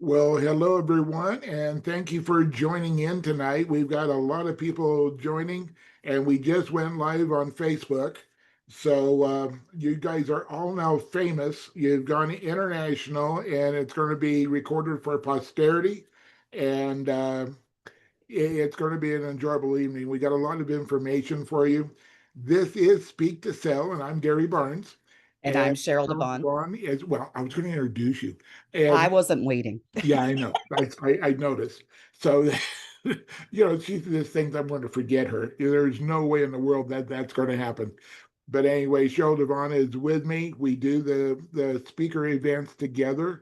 Well, hello everyone, and thank you for joining in tonight. We've got a lot of people joining, and we just went live on Facebook. So you guys are all now famous. You've gone international, and it's going to be recorded for posterity. And it's going to be an enjoyable evening. We got a lot of information for you. This is Speak to Sell, and I'm Gary Barnes. And I'm And Sheral Cheryl DeVaughn. DeVaughn is, well, I was going to introduce you. I And wasn't waiting. yeah, I know. I noticed. So, she's this thing I'm going to forget her. There's no way in the world that that's going to happen. But anyway, Sheryl DeVaughn is with me. We do the speaker events together.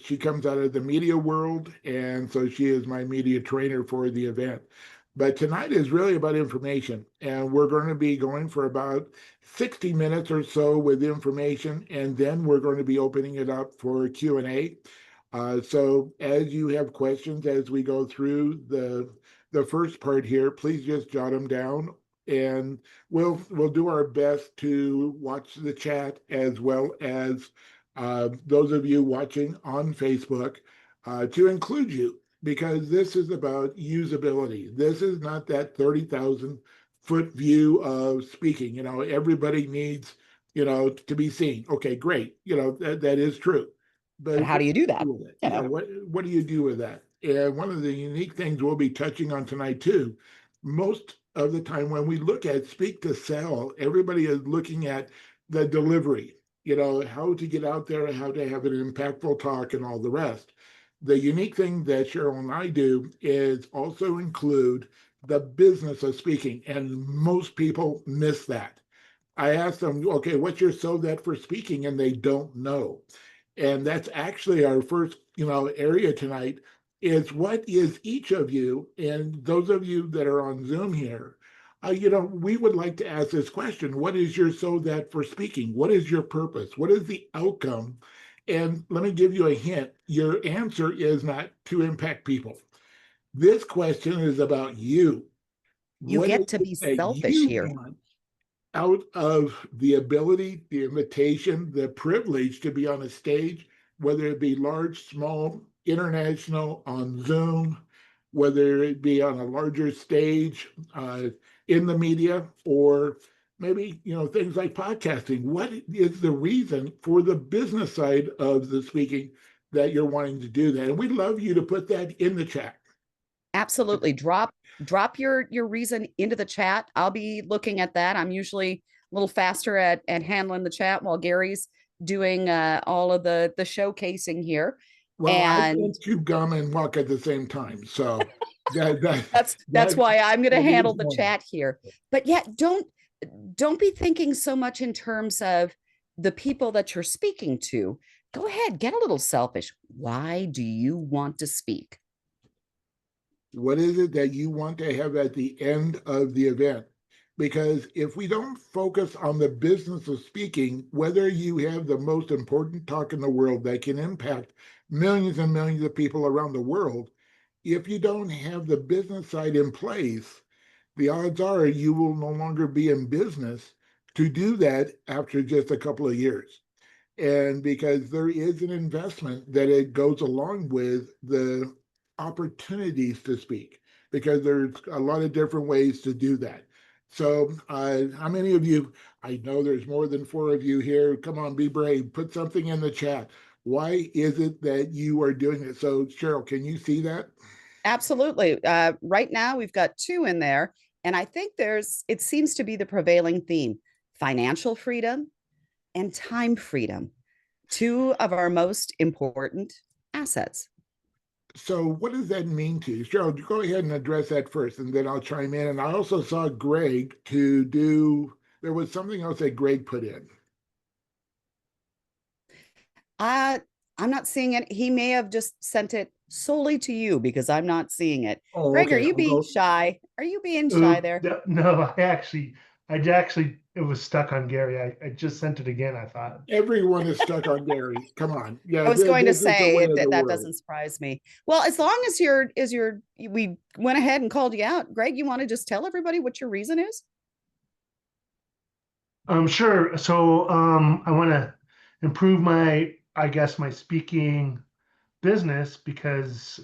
She comes out of the media world, and so she is my media trainer for the event. But tonight is really about information, and we're going to be going for about 60 minutes or so with information, and then we're going to be opening it up for Q&A. So as you have questions as we go through the first part here, please just jot them down, and we'll do our best to watch the chat as well as those of you watching on Facebook to include you, because this is about usability. This is not that 30,000-foot view of speaking. Everybody needs, to be seen. Okay, great. That is true. But But how what do you do do you that? do with it? You Yeah, know, what do you do with that? And one of the unique things we'll be touching on tonight too, most of the time when we look at speak to sell, everybody is looking at the delivery, how to get out there, how to have an impactful talk and all the rest. The unique thing that Sheral and I do is also include the business of speaking, and most people miss that. I ask them, okay, what's your so that for speaking? And they don't know. And that's actually our first, area tonight is what is each of you, and those of you that are on Zoom here, we would like to ask this question. What is your so that for speaking? What is your purpose? What is the outcome? And let me give you a hint. Your answer is not to impact people. This question is about you. you What is get to it be that selfish you here. want out of the ability, the invitation, the privilege to be on a stage, whether it be large, small, international, on Zoom, whether it be on a larger stage in the media, or maybe things like podcasting. What is the reason for the business side of the speaking that you're wanting to do that? And we'd love you to put that in the chat. Absolutely. Drop your reason into the chat. I'll be looking at that. I'm usually a little faster at handling the chat while Gary's doing all of the showcasing here. Well, I And can't chew gum and walk at the same time, so that that that's that why I'm going to that is handle the normal. chat here. But yeah, don't be thinking so much in terms of the people that you're speaking to. Go ahead, get a little selfish. Why do you want to speak? What is it that you want to have at the end of the event? Because if we don't focus on the business of speaking, whether you have the most important talk in the world that can impact millions and millions of people around the world, if you don't have the business side in place, the odds are you will no longer be in business to do that after just a couple of years. And because there is an investment that it goes along with the opportunities to speak, because there's a lot of different ways to do that. So, how many of you? I know there's more than four of you here. Come on, be brave. Put something in the chat. Why is it that you are doing it? So, Sheral, can you see that? Absolutely. Right now, we've got two in there. And I think it seems to be the prevailing theme: financial freedom and time freedom, two of our most important assets. So, what does that mean to you? Sheral, go ahead and address that first, and then I'll chime in. And I also saw Greg to do, there was something else that Greg put in. Uh, I'm not seeing it. He may have just sent it solely to you because I'm not seeing it. Oh, Greg, are okay. you I'll being go. shy? Are you being shy Oh, there? no, I actually, it was stuck on Gary. I just sent it again, I thought. Everyone is stuck on Gary. Come on. I Yeah, was going to this is the way say of the that that world. doesn't surprise me. Well, as long as we went ahead and called you out. Greg, you want to just tell everybody what your reason is? Sure. So, I want to improve my, I guess, my speaking business because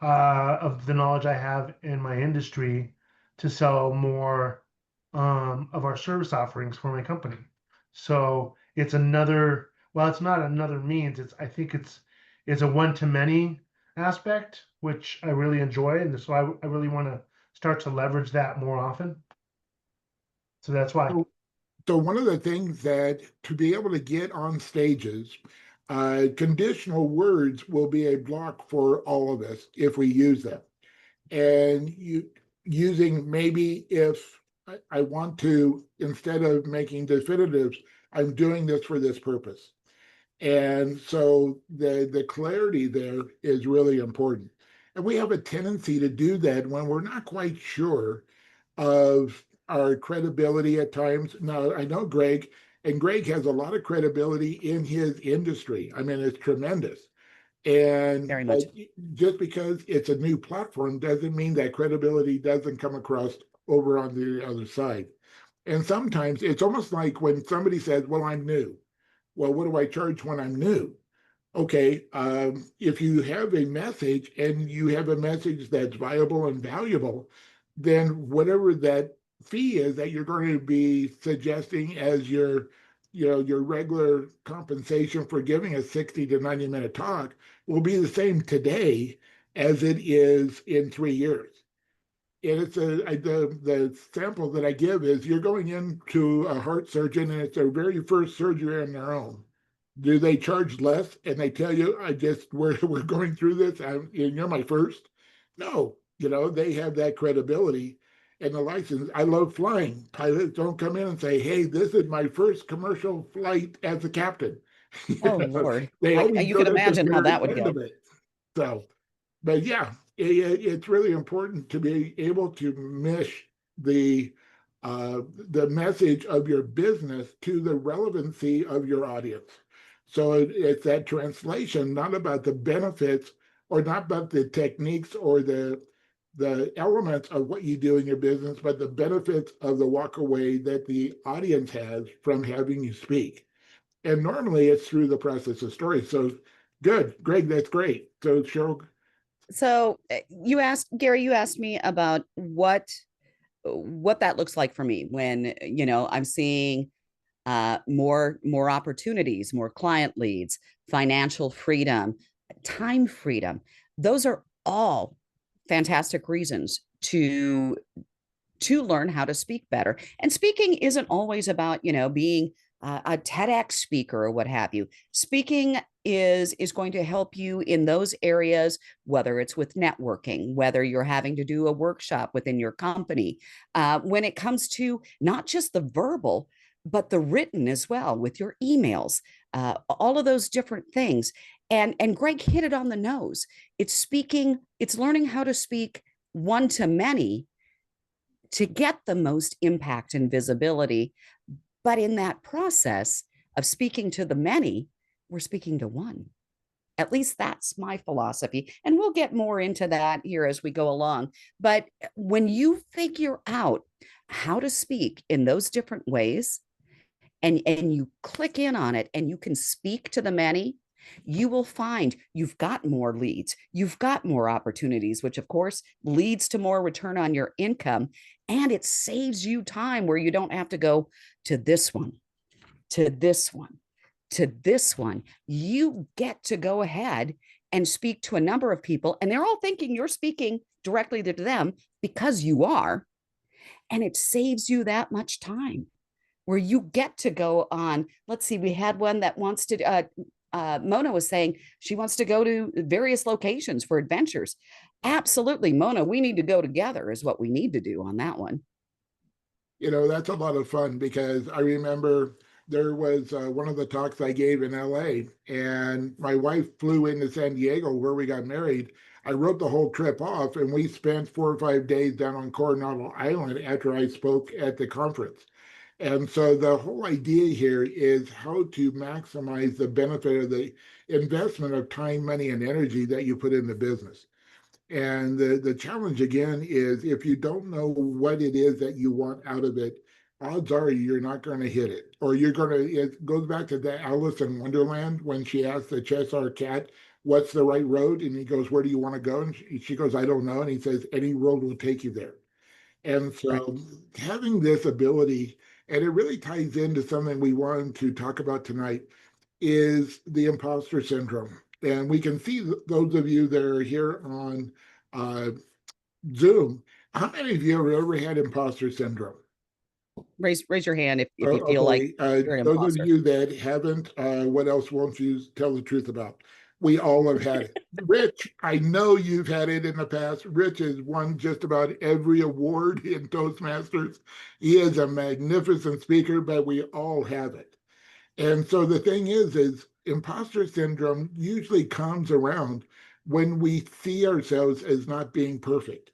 of the knowledge I have in my industry to sell more of our service offerings for my company. So it's another, well, it's not another means. I think it's a one-to-many aspect, which I really enjoy, and so I really want to start to leverage that more often. So that's why. So one of the things that to be able to get on stages, conditional words will be a block for all of us if we use them. And you using maybe if I want to, instead of making definitives, I'm doing this for this purpose. And so the clarity there is really important. And we have a tendency to do that when we're not quite sure of our credibility at times. Now, I know Greg, and Greg has a lot of credibility in his industry. I mean, it's tremendous. And Very much. but just because it's a new platform doesn't mean that credibility doesn't come across over on the other side. And sometimes it's almost like when somebody says, well, I'm new. Well, what do I charge when I'm new? Okay, if you have a message and you have a message that's viable and valuable, then whatever that fee is that you're going to be suggesting as your, your regular compensation for giving a 60 to 90-minute talk will be the same today as it is in 3 years. And it's the sample that I give is you're going into a heart surgeon and it's their very first surgery on their own. Do they charge less and they tell you, we're going through this and you're my first? No, they have that credibility and the license. I love flying. Pilots don't come in and say, hey, this is my first commercial flight as a captain. Oh, Lord. They always You go can at the imagine how very that would end go. of it. So, but yeah, it's really important to be able to mesh the the message of your business to the relevancy of your audience. So it's that translation, not about the benefits or not about the techniques or the elements of what you do in your business, but the benefits of the walk away that the audience has from having you speak. And normally it's through the process of story. So good, Greg, that's great. So Sheral. So Gary, you asked me about what that looks like for me when, I'm seeing more opportunities, more client leads, financial freedom, time freedom. Those are all fantastic reasons to learn how to speak better. And speaking isn't always about, being a TEDx speaker or what have you. Speaking is going to help you in those areas, whether it's with networking, whether you're having to do a workshop within your company, when it comes to not just the verbal, but the written as well with your emails, all of those different things. And Greg hit it on the nose. It's learning how to speak one to many to get the most impact and visibility. But in that process of speaking to the many, we're speaking to one. At least that's my philosophy. And we'll get more into that here as we go along. But when you figure out how to speak in those different ways and you click in on it and you can speak to the many, you will find you've got more leads, you've got more opportunities, which of course leads to more return on your income. And it saves you time where you don't have to go to this one, to this one, to this one. You get to go ahead and speak to a number of people, and they're all thinking you're speaking directly to them because you are. And it saves you that much time where you get to go on. Let's see, we had one that wants to, Mona was saying she wants to go to various locations for adventures. Absolutely, Mona, we need to go together is what we need to do on that one. That's a lot of fun because I remember there was one of the talks I gave in LA, and my wife flew into San Diego where we got married. I wrote the whole trip off, and we spent 4 or 5 days down on Coronado Island after I spoke at the conference. And so the whole idea here is how to maximize the benefit of the investment of time, money, and energy that you put in the business. And the challenge again is if you don't know what it is that you want out of it, odds are you're not going to hit it. Or you're going to, it goes back to the Alice in Wonderland when she asked the Cheshire cat, what's the right road? And he goes, where do you want to go? And she goes, I don't know. And he says, any road will take you there. And Right. so having this ability, and it really ties into something we wanted to talk about tonight, is the imposter syndrome. And we can see those of you that are here on uh, Zoom, how many of you have ever had imposter syndrome? Raise your hand if you feel like Okay, you're an those of imposter. you that haven't, what else won't you tell the truth about? We all have had it. Rich, I know you've had it in the past. Rich has won just about every award in Toastmasters. He is a magnificent speaker, but we all have it. And so the thing is imposter syndrome usually comes around when we see ourselves as not being perfect.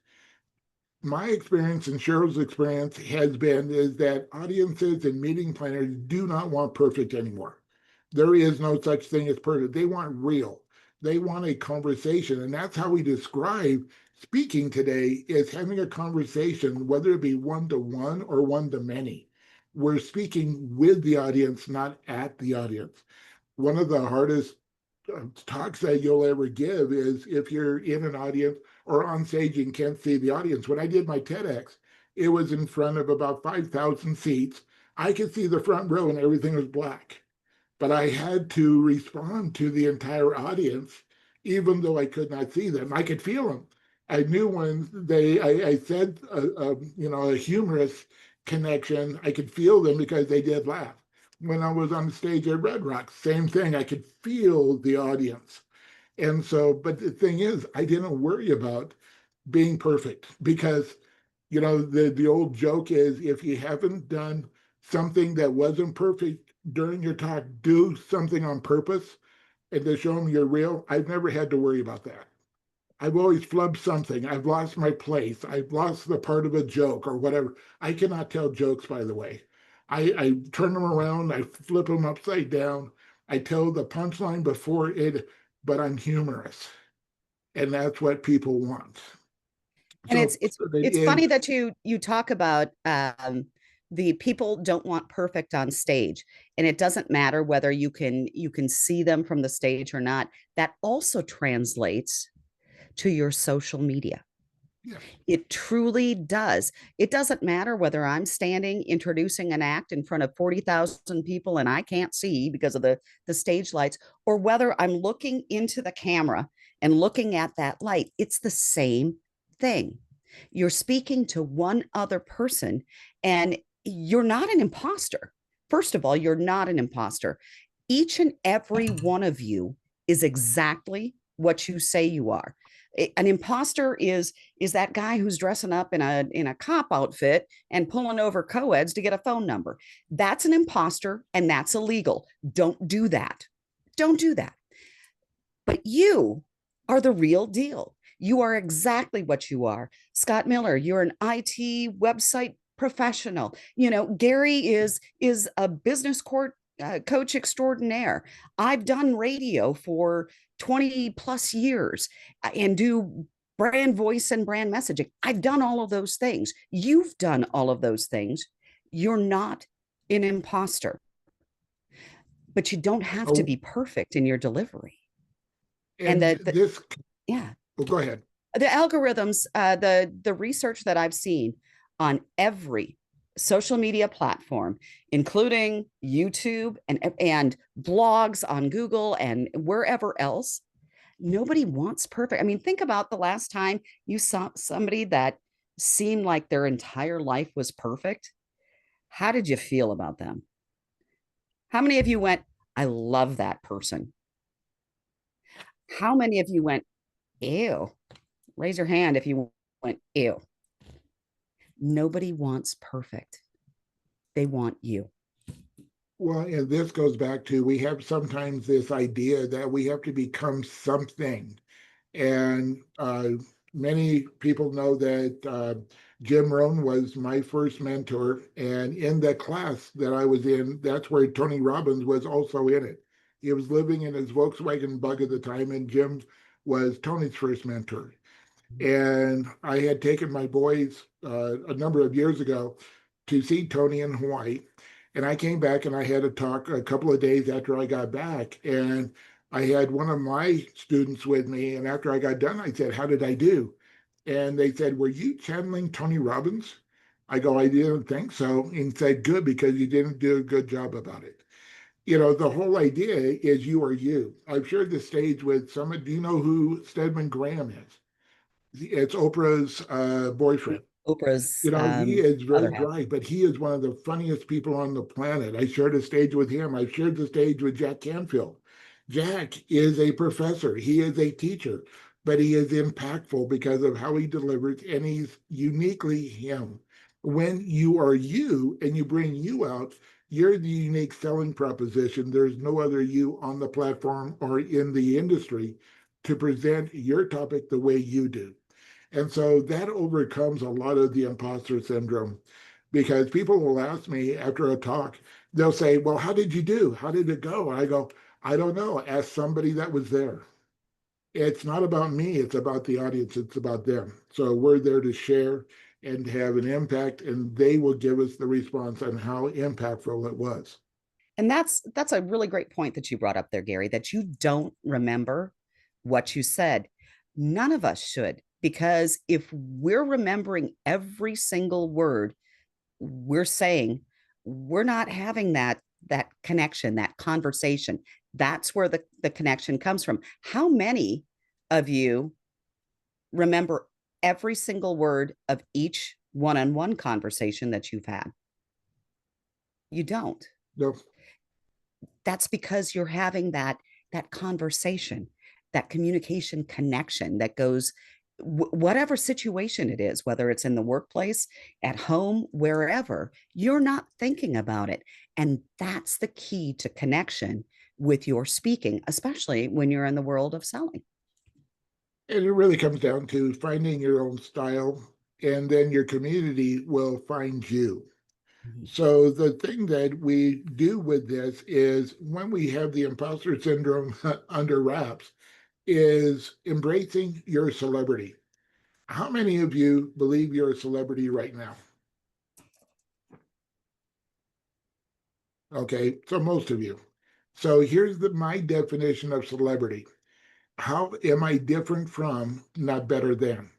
My experience and Cheryl's experience has been is that audiences and meeting planners do not want perfect anymore. There is no such thing as perfect. They want real. They want a conversation. And that's how we describe speaking today is having a conversation, whether it be one-to-one or one-to-many. We're speaking with the audience, not at the audience. One of the hardest talks that you'll ever give is if you're in an audience or on stage and can't see the audience. When I did my TEDx, it was in front of about 5,000 seats. I could see the front row and everything was black, but I had to respond to the entire audience, even though I could not see them. I could feel them. I knew when I said, a humorous connection, I could feel them because they did laugh. When I was on stage at Red Rocks, same thing. I could feel the audience. And so, but the thing is, I didn't worry about being perfect because, the old joke is if you haven't done something that wasn't perfect during your talk, do something on purpose and to show them you're real. I've never had to worry about that. I've always flubbed something. I've lost my place. I've lost the part of a joke or whatever. I cannot tell jokes, by the way. I turn them around, I flip them upside down. I tell the punchline before it, but I'm humorous. And that's what people want. And So it it's is, funny that you talk about the people don't want perfect on stage, and it doesn't matter whether you can see them from the stage or not. That also translates to your social media. yes. It truly does. It doesn't matter whether I'm standing introducing an act in front of 40,000 people and I can't see because of the stage lights, or whether I'm looking into the camera and looking at that light. It's the same thing. You're speaking to one other person, and you're not an imposter. First of all, you're not an imposter. Each and every one of you is exactly what you say you are. An imposter is that guy who's dressing up in a cop outfit and pulling over co-eds to get a phone number. That's an imposter, and that's illegal. Don't do that. Don't do that. But you are the real deal. You are exactly what you are. Scott Miller, you're an IT website professional. Gary is a business coach extraordinaire. I've done radio for 20 plus years and do brand voice and brand messaging. I've done all of those things. You've done all of those things. You're not an imposter, but you don't have to Oh, be perfect in your delivery. And and this, yeah, oh, go ahead. the algorithms, the research that I've seen on every social media platform, including YouTube and blogs on Google and wherever else, nobody wants perfect. I mean, think about the last time you saw somebody that seemed like their entire life was perfect. How did you feel about them? How many of you went, I love that person? How many of you went, ew? Raise your hand if you went, ew. Nobody wants perfect. They want you. Well, and this goes back to we have sometimes this idea that we have to become something. And many people know that Jim Rohn was my first mentor. And in the class that I was in, that's where Tony Robbins was also in it. He was living in his Volkswagen Bug at the time, and Jim was Tony's first mentor. And I had taken my boys a number of years ago to see Tony in Hawaii. And I came back and I had a talk a couple of days after I got back. And I had one of my students with me, and after I got done, I said, "How did I do?" And they said, "Were you channeling Tony Robbins?" I go, "I didn't think so." And he said, "Good, because you didn't do a good job about it." The whole idea is you are you. I've shared the stage with someone. Do you know who Stedman Graham is? It's Oprah's boyfriend. Oprah's He is very other half. dry, but he is one of the funniest people on the planet. I shared a stage with him. I've shared the stage with Jack Canfield. Jack is a professor, he is a teacher, but he is impactful because of how he delivers, and he's uniquely him. When you are you and you bring you out, you're the unique selling proposition. There's no other you on the platform or in the industry to present your topic the way you do. And so that overcomes a lot of the imposter syndrome because people will ask me after a talk, they'll say, "Well, how did you do? How did it go?" And I go, "I don't know. Ask somebody that was there." It's not about me, it's about the audience, it's about them. So we're there to share and have an impact, and they will give us the response on how impactful it was. And that's a really great point that you brought up there, Gary, that you don't remember what you said. None of us should, because if we're remembering every single word we're saying, we're not having that connection, that conversation. That's where the connection comes from. How many of you remember every single word of each one-on-one conversation that you've had? You don't. No, That's because you're having that conversation, that communication connection that goes whatever situation it is, whether it's in the workplace, at home, wherever, you're not thinking about it. And that's the key to connection with your speaking, especially when you're in the world of selling. and it really comes down to finding your own style, and then your community will find you. So the thing that we do with this is when we have the imposter syndrome under wraps is embracing your celebrity. How many of you believe you're a celebrity right now? Okay, so most of you. So here's my definition of celebrity. How am I different from, not better than?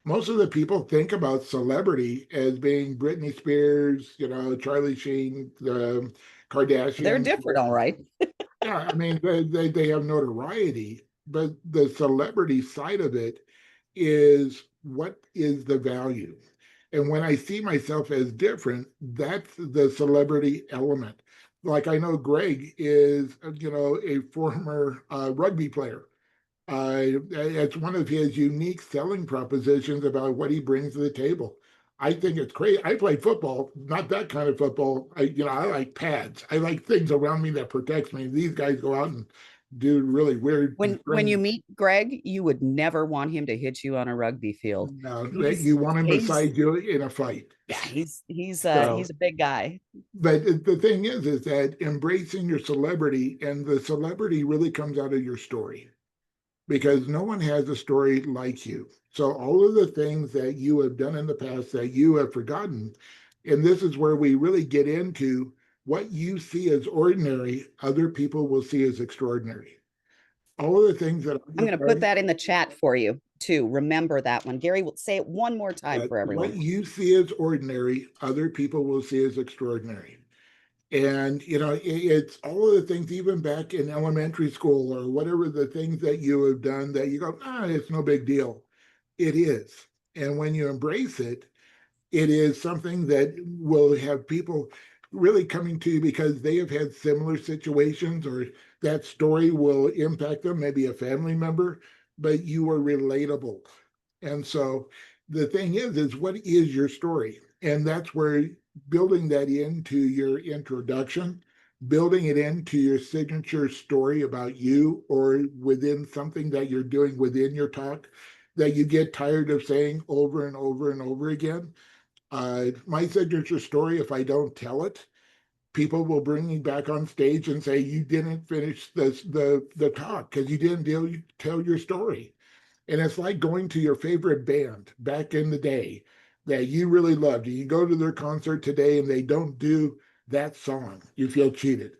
Most of the people think about celebrity as being Britney Spears, Charlie Sheen, the They're Kardashians. different, all right. Yeah, I mean, they have notoriety, but the celebrity side of it is what is the value? And when I see myself as different, that's the celebrity element. Like I know Greg is, a former rugby player. It's one of his unique selling propositions about what he brings to the table. I think it's great. I played football, not that kind of football. I like pads. I like things around me that protects me. These guys go out and do really weird When you meet Greg, you would never want him to hit you on a rugby field. No, He's you want him he's beside you in a fight. yeah, So, he's a big guy. but the thing is that embracing your celebrity, and the celebrity really comes out of your story, because no one has a story like you. So all of the things that you have done in the past that you have forgotten, and this is where we really get into what you see as ordinary, other people will see as extraordinary. All of the things that I I'm have going to put done, that in the chat for you too. Remember that one. Gary will say it one more time that for what everyone. you see as ordinary, other people will see as extraordinary. And it's all of the things, even back in elementary school or whatever, the things that you have done that you go, it's no big deal. It is. And when you embrace it, it is something that will have people really coming to you because they have had similar situations, or that story will impact them, maybe a family member, but you are relatable. And so the thing is what is your story? And that's where building that into your introduction, building it into your signature story about you, or within something that you're doing within your talk that you get tired of saying over and over and over again. My signature story, if I don't tell it, people will bring me back on stage and say, "You didn't finish the talk because you didn't tell your story." And it's like going to your favorite band back in the day that you really loved. You go to their concert today and they don't do that song. You feel cheated.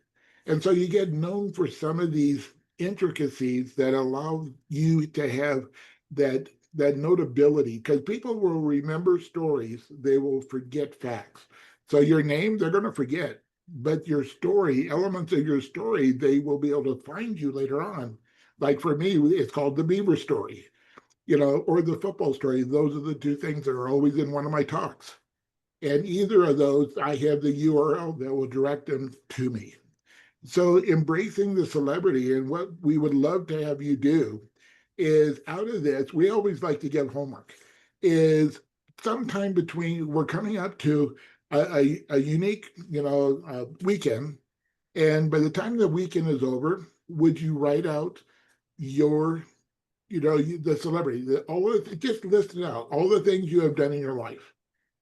And so you get known for some of these intricacies that allow you to have that notability, because people will remember stories, they will forget facts. So your name, they're going to forget, but your story, elements of your story, they will be able to find you later on. Like for me, it's called the Beaver story, or the football story. Those are the two things that are always in one of my talks. And either of those, I have the URL that will direct them to me. So embracing the celebrity, and what we would love to have you do is, out of this, we always like to give homework, is sometime between, we're coming up to a unique, weekend. And by the time the weekend is over, would you write out your, the celebrity, just list it out, all the things you have done in your life,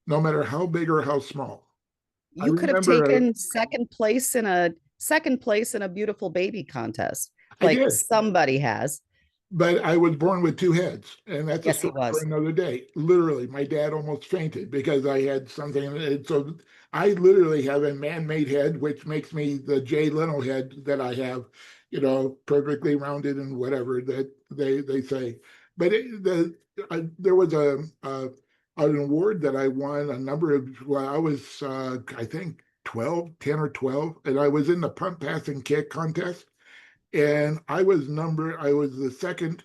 no matter how big or how small. I You could have remember taken second place in a beautiful baby contest, I like did. somebody has. But I was born with two heads, and that's a Yes, he story for was. another day. Literally, my dad almost fainted because I had something. And so I literally have a man-made head, which makes me the Jay Leno head that I have, perfectly rounded and whatever that they say. But there was an award that I won a number of. Well, I was I think 10 or 12, and I was in the punt, pass, and kick contest, and I was the second.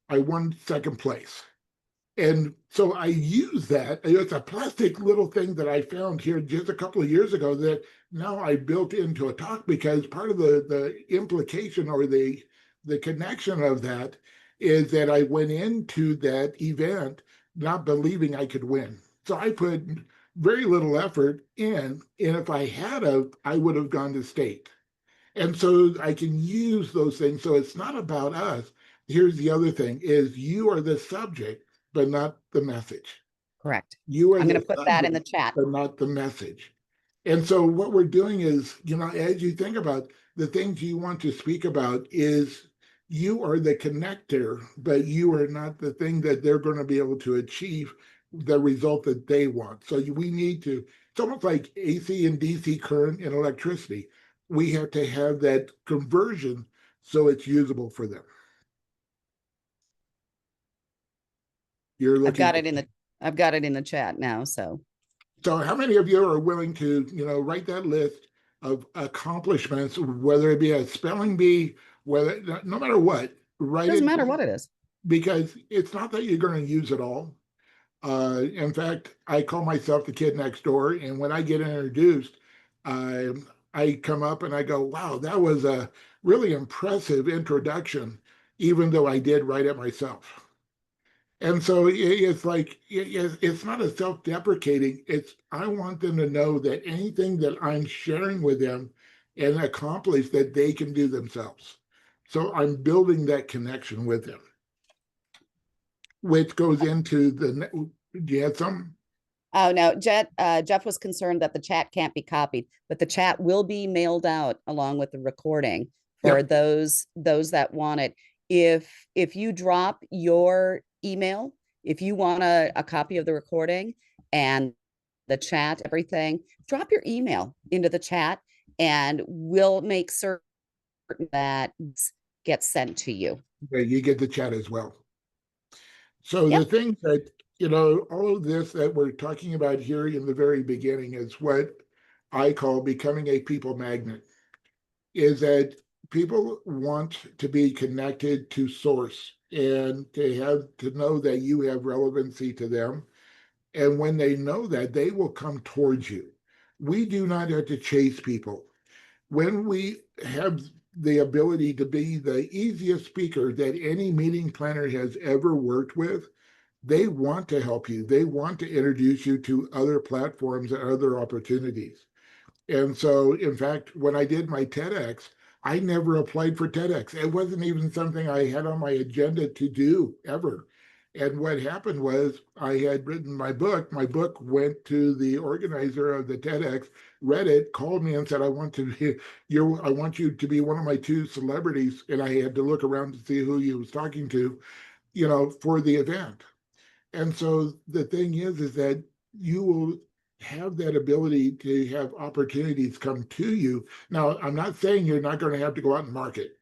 I won second place. And so I use that. It's a plastic little thing that I found here just a couple of years ago that now I built into a talk, because part of the implication, or the connection of that, is that I went into that event not believing I could win. So I put very little effort in, and if I had I would have gone to state. And so I can use those things. So it's not about us. Here's the other thing, is you are the subject, but not the message. Correct. You are I'm going the to put that in the subject, chat. but not the message. And so what we're doing is, as you think about the things you want to speak about, is you are the connector, but you are not the thing that they're going to be able to achieve the result that they want. So we need to, it's almost like AC and DC current and electricity. We have to have that conversion so it's usable for them. You're I've looking. got it in the I've got it in the chat now. So How many of you are willing to, write that list of accomplishments, whether it be a spelling bee, whether, no matter what, write doesn't it, matter what it is. because it's not that you're going to use it all. In fact, I call myself the kid next door, and when I get introduced, I come up and I go, "Wow, that was a really impressive introduction," even though I did write it myself. And so it's like, it's not a self-deprecating. It's, I want them to know that anything that I'm sharing with them and accomplish, that they can do themselves. So I'm building that connection with them, which goes into do you have some? Oh no, Jeff was concerned that the chat can't be copied, but the chat will be mailed out along with the recording for Yep. those that want it. If you drop your email, if you want a copy of the recording and the chat, everything, drop your email into the chat, and we'll make certain that gets sent to you. You get the chat as well. So the Yep. things that, all of this that we're talking about here in the very beginning is what I call becoming a people magnet, is that people want to be connected to source, and to know that you have relevancy to them. And when they know that, they will come towards you. We do not have to chase people. When we have the ability to be the easiest speaker that any meeting planner has ever worked with, they want to help you. They want to introduce you to other platforms and other opportunities. And so, in fact, when I did my TEDx, I never applied for TEDx. It wasn't even something I had on my agenda to do ever. And what happened was, I had written my book. My book went to the organizer of the TEDx, read it, called me and said, I want you to be one of my two celebrities. And I had to look around to see who he was talking to, for the event. And so the thing is that you will have that ability to have opportunities come to you. Now, I'm not saying you're not going to have to go out and market.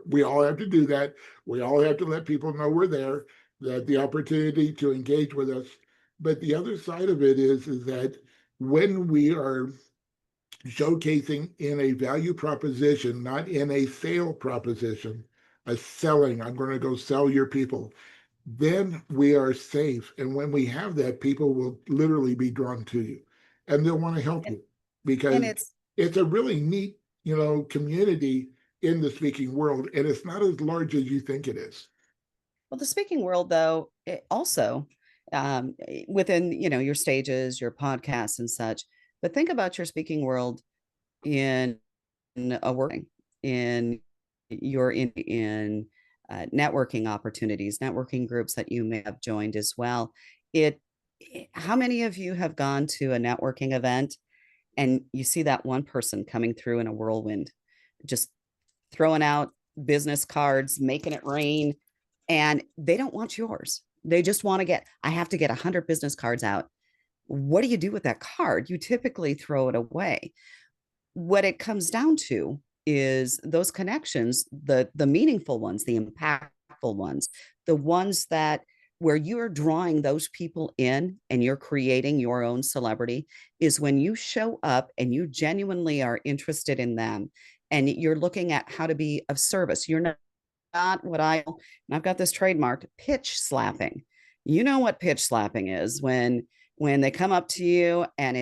We all have to do that. We all have to let people know we're there, that the opportunity to engage with us. But the other side of it is that when we are showcasing in a value proposition, not in a sale proposition, a selling, I'm going to go sell your people, then we are safe. And when we have that, people will literally be drawn to you and they'll want to help And, you and because it's a really neat, community in the speaking world. And it's not as large as you think it is. well, the speaking world, though, it also within, your stages, your podcasts and such, but think about your speaking world in a working in your in networking opportunities, networking groups that you may have joined as well. It How many of you have gone to a networking event and you see that one person coming through in a whirlwind, just throwing out business cards, making it rain, and they don't want yours. They just want to I have to get 100 business cards out. What do you do with that card? You typically throw it away. What it comes down to is those connections, the meaningful ones, the impactful ones, the ones that where you're drawing those people in and you're creating your own celebrity, is when you show up and you genuinely are interested in them and you're looking at how to be of service. You're not what and I've got this trademarked, pitch slapping. You know what pitch slapping is, when they come up to you and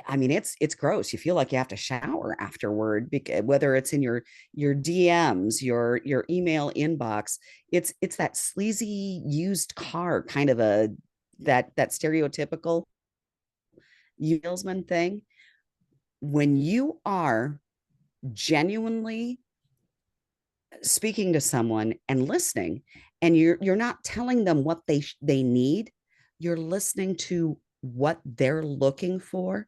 I mean, it's gross. You feel like you have to shower afterward, because whether it's in your DMs, your email inbox, it's that sleazy used car kind of that stereotypical salesman thing. When you are genuinely speaking to someone and listening, and you're not telling them what they need, you're listening to what they're looking for.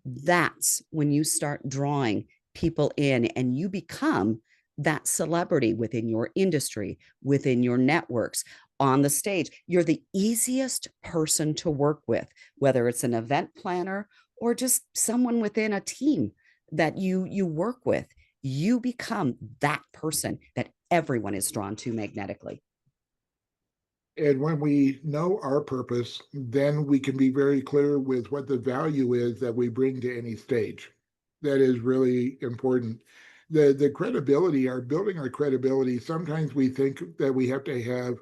That's when you start drawing people in and you become that celebrity within your industry, within your networks, on the stage. You're the easiest person to work with, whether it's an event planner or just someone within a team that you work with. You become that person that everyone is drawn to magnetically. And when we know our purpose, then we can be very clear with what the value is that we bring to any stage. That is really important. The credibility, our building our credibility, sometimes we think that we have to have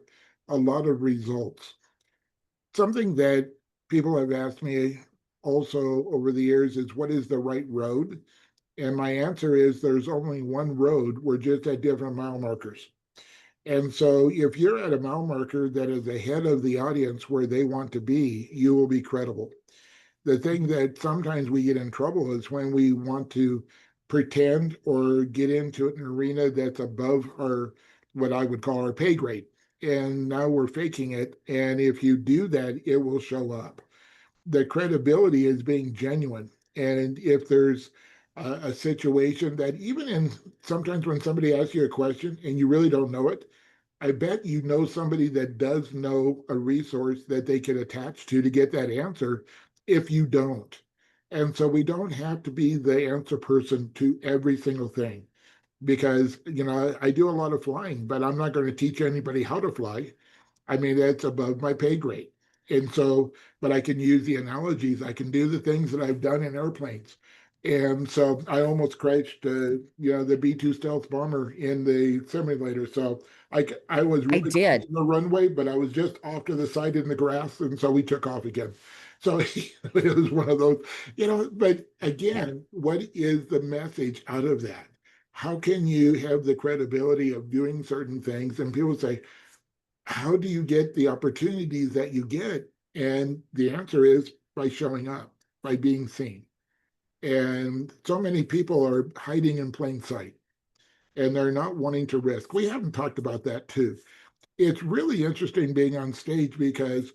a lot of results. Something that people have asked me also over the years is, what is the right road? And my answer is, there's only one road. We're just at different mile markers. And so if you're at a mile marker that is ahead of the audience where they want to be, you will be credible. The thing that sometimes we get in trouble is when we want to pretend or get into an arena that's above our, what I would call our pay grade. And now we're faking it. And if you do that, it will show up. The credibility is being genuine. And if there's a situation that, even in sometimes when somebody asks you a question and you really don't know it, I bet you know somebody that does know a resource that they can attach to get that answer if you don't. And so we don't have to be the answer person to every single thing, because, I do a lot of flying, but I'm not going to teach anybody how to fly. I mean, that's above my pay grade. And so, but I can use the analogies. I can do the things that I've done in airplanes. And so I almost crashed, the B-2 stealth bomber in the simulator. So I was I really close did. to the runway, but I was just off to the side in the grass. And so we took off again. So it was one of those, but Yeah. again, what is the message out of that? How can you have the credibility of doing certain things? And people say, how do you get the opportunities that you get? And the answer is by showing up, by being seen. And so many people are hiding in plain sight and they're not wanting to risk. We haven't talked about that too. It's really interesting being on stage because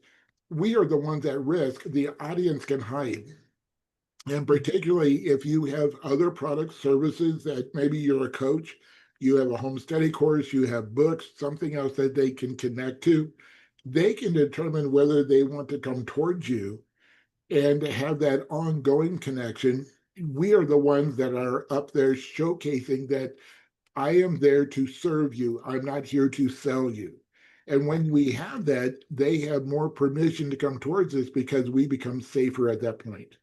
we are the ones at risk. The audience can hide. And particularly if you have other products, services, that maybe you're a coach, you have a home study course, you have books, something else that they can connect to, they can determine whether they want to come towards you and to have that ongoing connection. We are the ones that are up there showcasing that I am there to serve you. I'm not here to sell you. And when we have that, they have more permission to come towards us because we become safer at that point.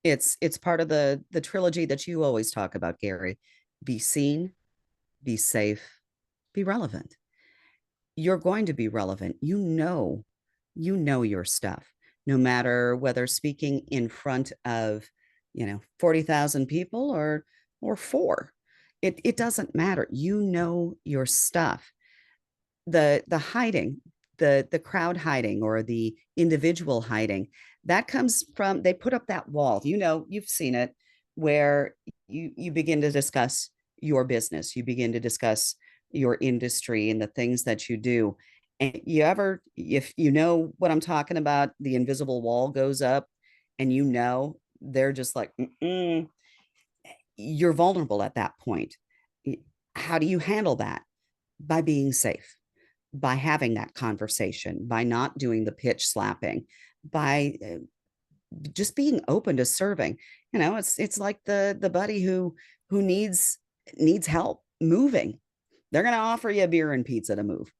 It's part of the trilogy that you always talk about, Gary. Be seen, be safe, be relevant. You're going to be relevant. You know your stuff, no matter whether speaking in front of, 40,000 people or four. It doesn't matter. You know your stuff. The hiding, the crowd hiding or the individual hiding, that comes from, they put up that wall. You've seen it, where you begin to discuss your business, you begin to discuss your industry and the things that you do. And if you know what I'm talking about, the invisible wall goes up, and they're just like, mm-mm. You're vulnerable at that point. How do you handle that? By being safe, by having that conversation, by not doing the pitch slapping, by just being open to serving. It's like the buddy who needs help moving. They're going to offer you a beer and pizza to move.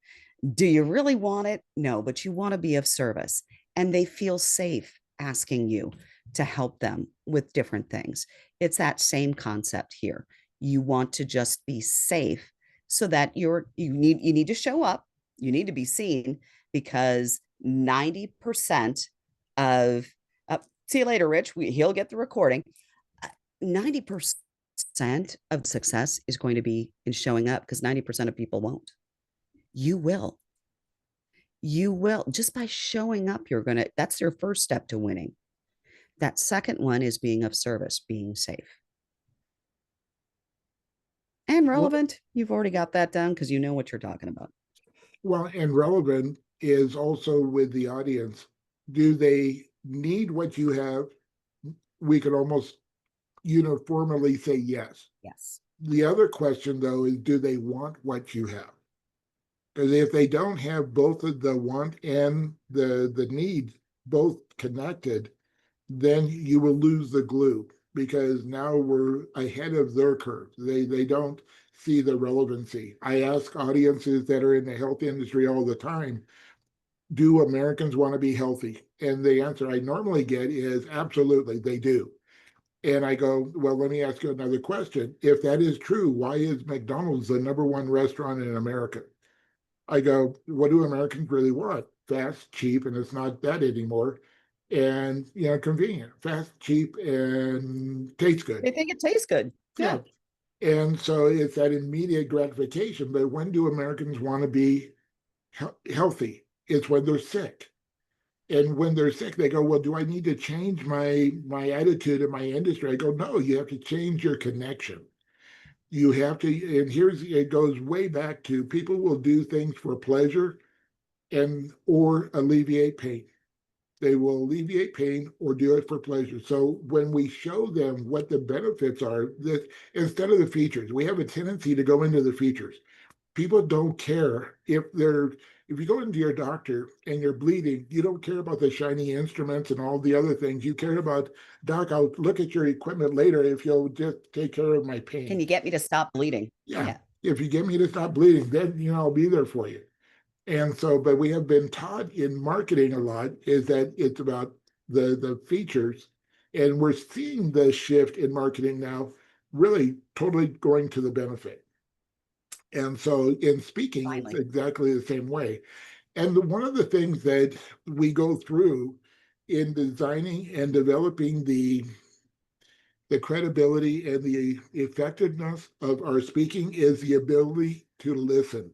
Do you really want it? No, but you want to be of service, and they feel safe asking you to help them with different things. It's that same concept here. You want to just be safe so that you need to show up, you need to be seen, because 90% of see you later, Rich. He'll get the recording. 90% of success is going to be in showing up, because 90% of people won't. You will. You will. Just by showing up, that's your first step to winning. That second one is being of service, being safe. And relevant. You've already got that down because you know what you're talking about. Well, and relevant is also with the audience. Do they need what you have? We could almost uniformly say yes. Yes. The other question, though, is do they want what you have? Because if they don't have both of the want and the need both connected, then you will lose the glue, because now we're ahead of their curve. They don't see the relevancy. I ask audiences that are in the health industry all the time, do Americans want to be healthy? And the answer I normally get is absolutely, they do. And I go, well, let me ask you another question. If that is true, why is McDonald's the #1 restaurant in America? I go, what do Americans really want? Fast, cheap, and it's not that anymore. And convenient, fast, cheap, and tastes good. They think it tastes good. Yeah. And so it's that immediate gratification. But when do Americans want to be healthy? It's when they're sick. And when they're sick, they go, well, do I need to change my attitude in my industry? I go, no, you have to change your connection. You have to, and it goes way back to, people will do things for pleasure or alleviate pain. They will alleviate pain or do it for pleasure. So when we show them what the benefits are, that instead of the features, we have a tendency to go into the features. People don't care if you go into your doctor and you're bleeding, you don't care about the shiny instruments and all the other things. You care about, doc, I'll look at your equipment later if you'll just take care of my pain. Can you get me to stop bleeding? Yeah. If you get me to stop bleeding, then I'll be there for you. And so, but we have been taught in marketing a lot is that it's about the features. And we're seeing the shift in marketing now, really totally going to the benefit. And so in speaking, Finally. it's exactly the same way. And one of the things that we go through in designing and developing the credibility and the effectiveness of our speaking is the ability to listen.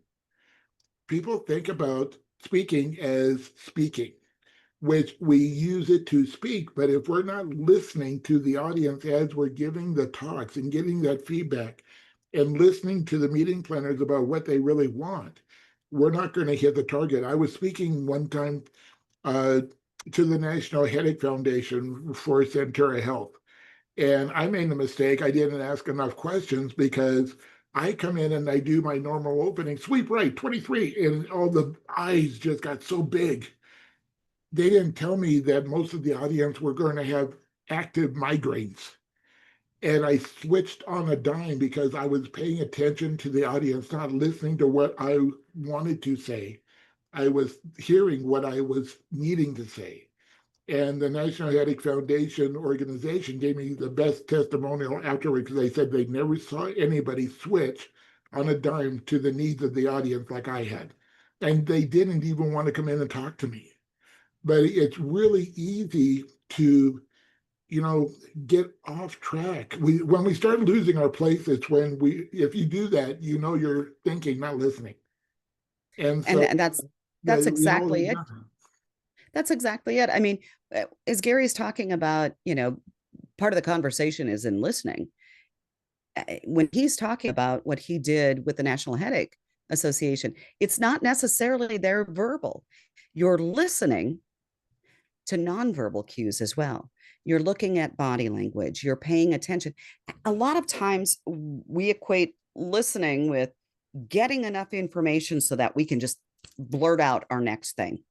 People think about speaking as speaking, which we use it to speak. But if we're not listening to the audience as we're giving the talks and getting that feedback and listening to the meeting planners about what they really want, we're not going to hit the target. I was speaking one time to the National Headache Foundation for Centura Health. And I made a mistake. I didn't ask enough questions, because I come in and I do my normal opening, sweep right, 23, and all the eyes just got so big. they didn't tell me that most of the audience were going to have active migraines. And I switched on a dime because I was paying attention to the audience, not listening to what I wanted to say. I was hearing what I was needing to say. And the National Headache Foundation organization gave me the best testimonial afterward because they said they never saw anybody switch on a dime to the needs of the audience like I had. And they didn't even want to come in and talk to me. But it's really easy to, get off track. When we start losing our place, it's when if you do that, you're thinking, not listening. And so And that's exactly it. nothing. That's exactly it. I mean, as Gary's talking about, part of the conversation is in listening. When he's talking about what he did with the National Headache Association, it's not necessarily their verbal. You're listening to nonverbal cues as well. You're looking at body language, you're paying attention. A lot of times we equate listening with getting enough information so that we can just blurt out our next thing.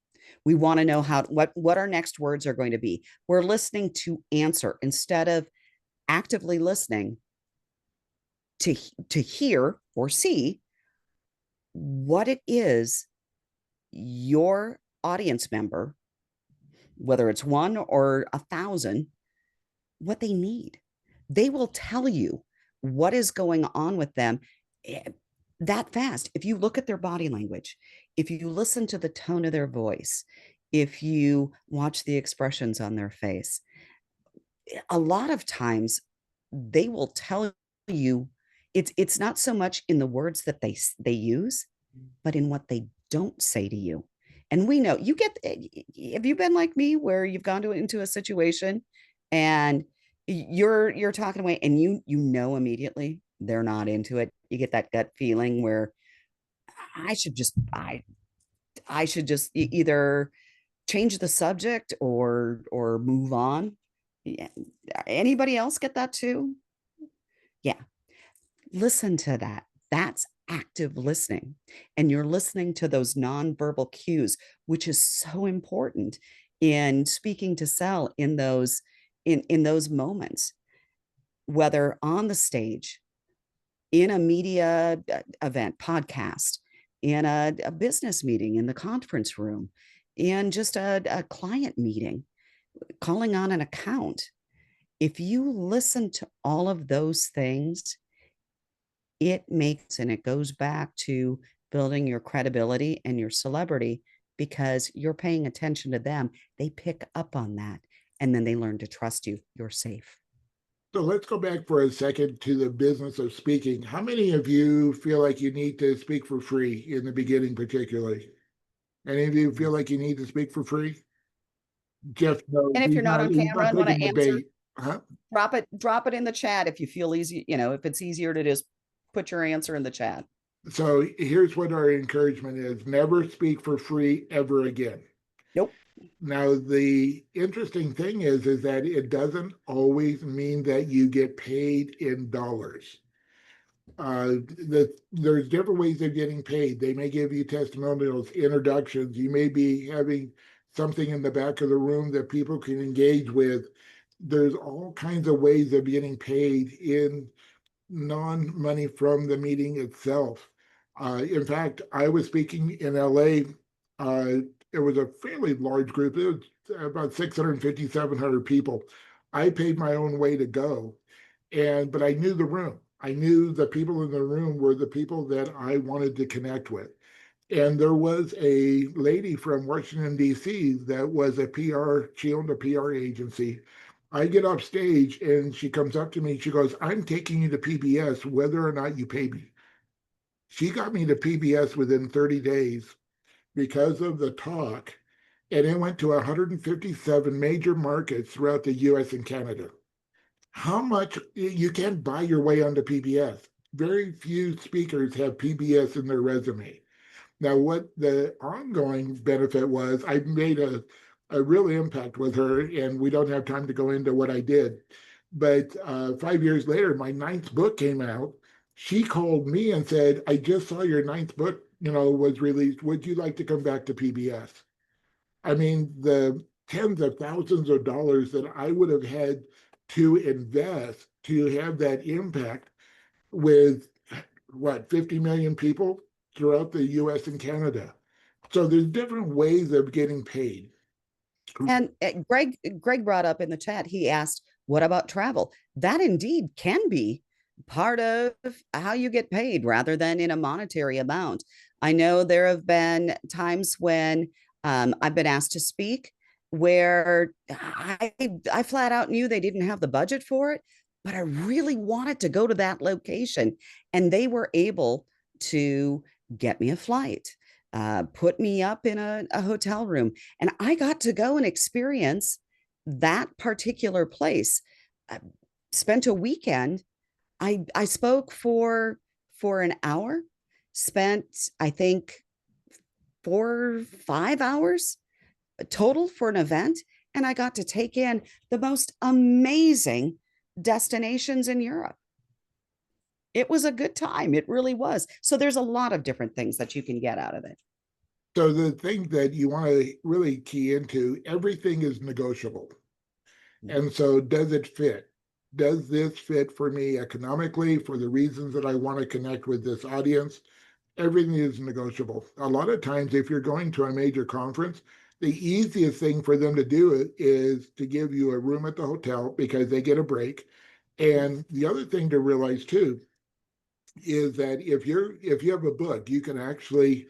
We want to know what our next words are going to be. We're listening to answer instead of actively listening to hear or see what it is your audience member, whether it's one or 1,000, what they need. They will tell you what is going on with them that fast. If you look at their body language, if you listen to the tone of their voice, if you watch the expressions on their face, a lot of times they will tell you. It's not so much in the words that they use, but in what they don't say to you. And we know have you been like me where you've gone into a situation and you're talking away and you immediately they're not into it. You get that gut feeling where I should just either change the subject or move on. Yeah. Anybody else get that too? Yeah. Listen to that. That's active listening. And you're listening to those nonverbal cues, which is so important in speaking to sell in those moments, whether on the stage, in a media event, podcast, in a business meeting, in the conference room, in just a client meeting, calling on an account. If you listen to all of those things, it goes back to building your credibility and your celebrity because you're paying attention to them. They pick up on that and then they learn to trust you. You're safe. So let's go back for a second to the business of speaking. How many of you feel like you need to speak for free in the beginning, particularly? Any of you feel like you need to speak for free? Jeff, no, And if you're not on he's camera not and want taking to the answer, bait. Huh? drop it in the chat if you feel easy, if it's easier to just put your answer in the chat. So here's what our encouragement is: never speak for free ever again. Nope. Now, the interesting thing is that it doesn't always mean that you get paid in dollars. There's different ways of getting paid. They may give you testimonials, introductions. You may be having something in the back of the room that people can engage with. There's all kinds of ways of getting paid in non-money from the meeting itself. In fact, I was speaking in LA. It was a fairly large group. It was about 650, 700 people. I paid my own way to go, but I knew the room. I knew the people in the room were the people that I wanted to connect with. And there was a lady from Washington, D.C. that was a PR, she owned a PR agency. I get off stage and she comes up to me. She goes, "I'm taking you to PBS whether or not you pay me." She got me to PBS within 30 days because of the talk. And it went to 157 major markets throughout the US and Canada. How much you can't buy your way onto PBS. Very few speakers have PBS in their resume. Now, what the ongoing benefit was, I made a real impact with her, and we don't have time to go into what I did. But 5 years later, my ninth book came out. She called me and said, "I just saw your ninth book, was released. Would you like to come back to PBS?" I mean, the tens of thousands of dollars that I would have had to invest to have that impact with what, 50 million people throughout the US and Canada. So there's different ways of getting paid. And Greg brought up in the chat, he asked, what about travel? That indeed can be part of how you get paid rather than in a monetary amount. I know there have been times when I've been asked to speak where I flat out knew they didn't have the budget for it, but I really wanted to go to that location. And they were able to get me a flight, put me up in a hotel room, and I got to go and experience that particular place. I spent a weekend. I spoke for an hour, spent I think 4 5 hours total for an event, and I got to take in the most amazing destinations in Europe. It was a good time. It really was. So there's a lot of different things that you can get out of it. So the thing that you want to really key into, everything is negotiable. And so does it fit? Does this fit for me economically for the reasons that I want to connect with this audience? Everything is negotiable. A lot of times, if you're going to a major conference, the easiest thing for them to do is to give you a room at the hotel because they get a break. And the other thing to realize too is that if you have a book, you can actually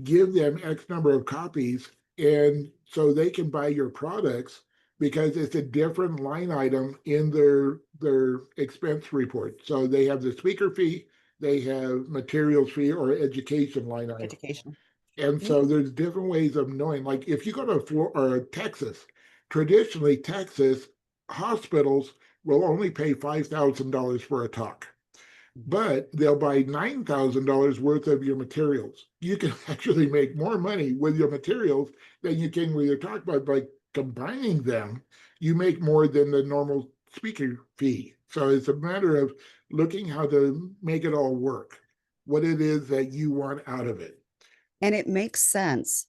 give them X number of copies, and so they can buy your products because it's a different line item in their expense report. So they have the speaker fee, they have materials fee or education line item. Education. And so there's different ways of knowing. Like if you go to Florida or Texas, traditionally Texas hospitals will only pay $5,000 for a talk, but they'll buy $9,000 worth of your materials. You can actually make more money with your materials than you can with your talk, but by combining them, you make more than the normal speaker fee. So it's a matter of looking how to make it all work, what it is that you want out of it. And it makes sense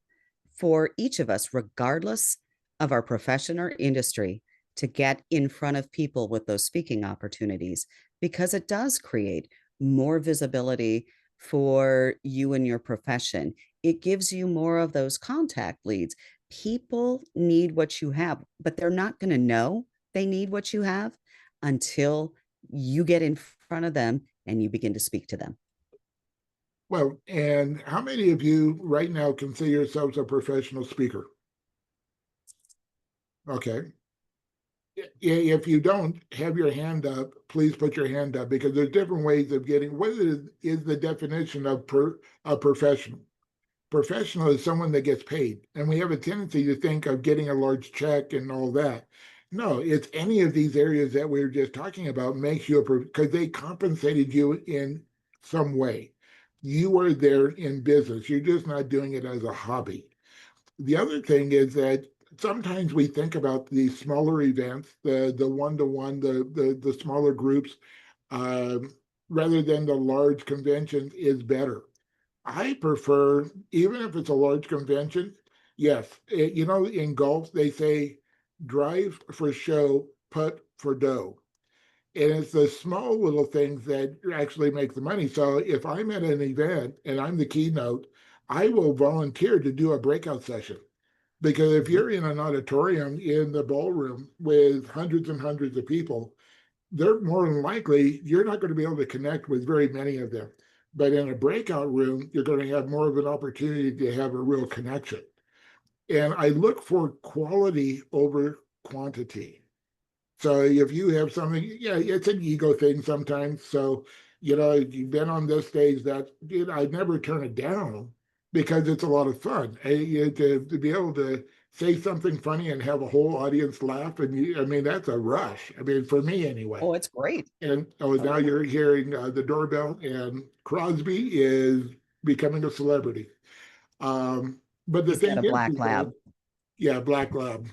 for each of us, regardless of our profession or industry, to get in front of people with those speaking opportunities, because it does create more visibility for you and your profession. It gives you more of those contact leads. People need what you have, but they're not going to know they need what you have until you get in front of them and you begin to speak to them. Well, and how many of you right now consider yourselves a professional speaker? Okay. If you don't have your hand up, please put your hand up, because there's different ways of getting, what is the definition of a professional? Professional is someone that gets paid. And we have a tendency to think of getting a large check and all that. No, it's any of these areas that we were just talking about makes you because they compensated you in some way. You are there in business. You're just not doing it as a hobby. The other thing is that sometimes we think about these smaller events, the one-to-one, the smaller groups, uh, rather than the large conventions is better. I prefer, even if it's a large convention, yes, in golf, they say drive for show, putt for dough. And it's the small little things that actually make the money. So if I'm at an event and I'm the keynote, I will volunteer to do a breakout session. Because if you're in an auditorium in the ballroom with hundreds and hundreds of people, they're more than likely, you're not going to be able to connect with very many of them. But in a breakout room, you're going to have more of an opportunity to have a real connection. And I look for quality over quantity. So if you have something, yeah, it's an ego thing sometimes. So, you've been on this stage that I never turn it down because it's a lot of fun. To be able to say something funny and have a whole audience laugh, and I mean, that's a rush. I mean, for me anyway. Oh, it's great. And now you're hearing the doorbell, and Crosby is becoming a celebrity. But the He's got thing a black lab. yeah, Black Lab.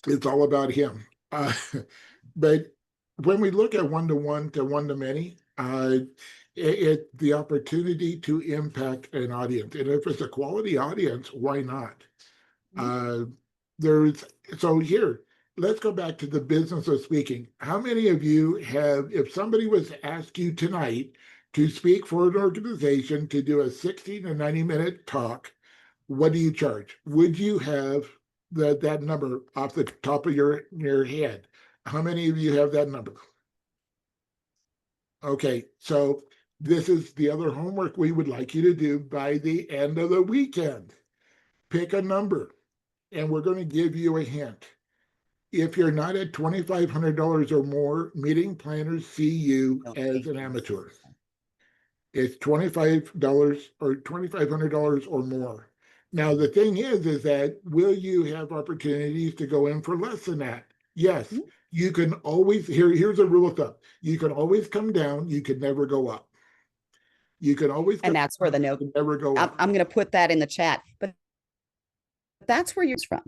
It's all about him. But when we look at one to one-to-many, the opportunity to impact an audience, and if it's a quality audience, why not? There's so here, let's go back to the business of speaking. How many of you have, if somebody was to ask you tonight to speak for an organization to do a 60 to 90-minute talk, what do you charge? Would you have that number off the top of your head? How many of you have that number? Okay, so this is the other homework we would like you to do by the end of the weekend. Pick a number, and we're going to give you a hint. If you're not at $2,500 or more, meeting planners see you Don't as take an it. amateur. It's $25 or $2,500 or more. Now, the thing is that will you have opportunities to go in for less than that? Yes, Mhm. you can always, here's a rule of thumb. You can always come down, you can never go up. You can always come And that's where the down, no, you can never go I'm, up. I'm going to put that in the chat, but that's where you're from.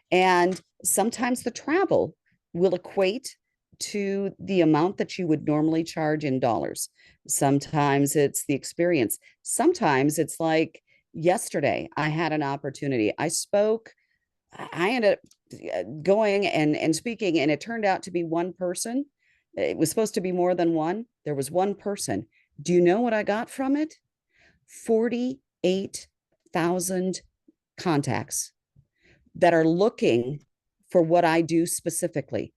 And sometimes the travel will equate to the amount that you would normally charge in dollars. Sometimes it's the experience. Sometimes it's like yesterday, I had an opportunity. I spoke, I ended up going and speaking, and it turned out to be one person. It was supposed to be more than one. There was one person. Do you know what I got from it? 48,000 contacts that are looking for what I do specifically.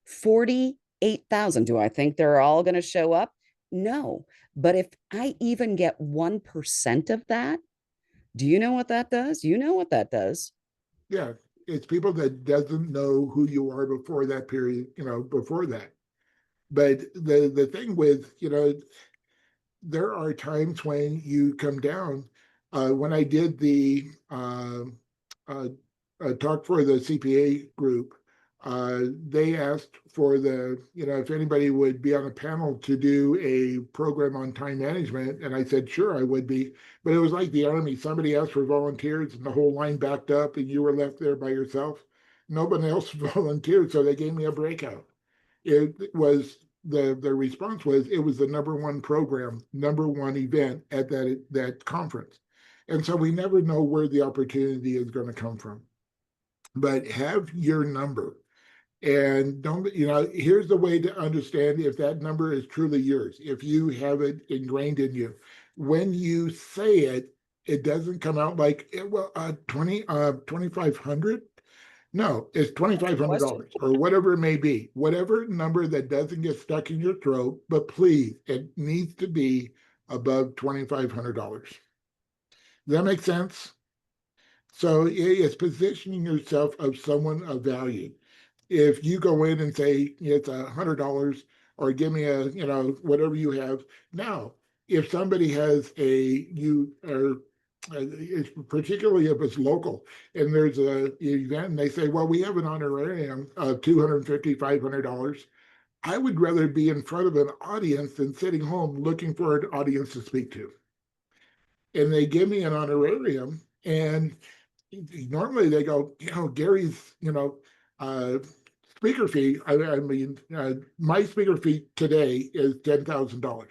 48,000. Do I think they're all going to show up? No. But if I even get 1% of that, do you know what that does? You know what that does. Yeah, it's people that doesn't know who you are before that period, before that. But the thing with, there are times when you come down. When I did the uh, talk for the CPA group, they asked for if anybody would be on a panel to do a program on time management. And I said, sure, I would be. But it was like the Army. Somebody asked for volunteers and the whole line backed up and you were left there by yourself. Nobody else volunteered. So they gave me a breakout. It was the response was it was the number one program, number one event at that conference. And so we never know where the opportunity is going to come from. But have your number. And don't, here's the way to understand if that number is truly yours, if you have it ingrained in you. When you say it, it doesn't come out like, 2,500. No, it's Question. $2,500 or whatever it may be, whatever number that doesn't get stuck in your throat, but please, it needs to be above $2,500. Does that make sense? So it's positioning yourself of someone of value. If you go in and say it's $100 or give me whatever you have now, if somebody has particularly if it's local and there's a event and they say, well, we have an honorarium of $250, $500. I would rather be in front of an audience than sitting home looking for an audience to speak to. And they give me an honorarium, and normally they go, Gary's, uh, speaker fee. I mean, my speaker fee today is $10,000.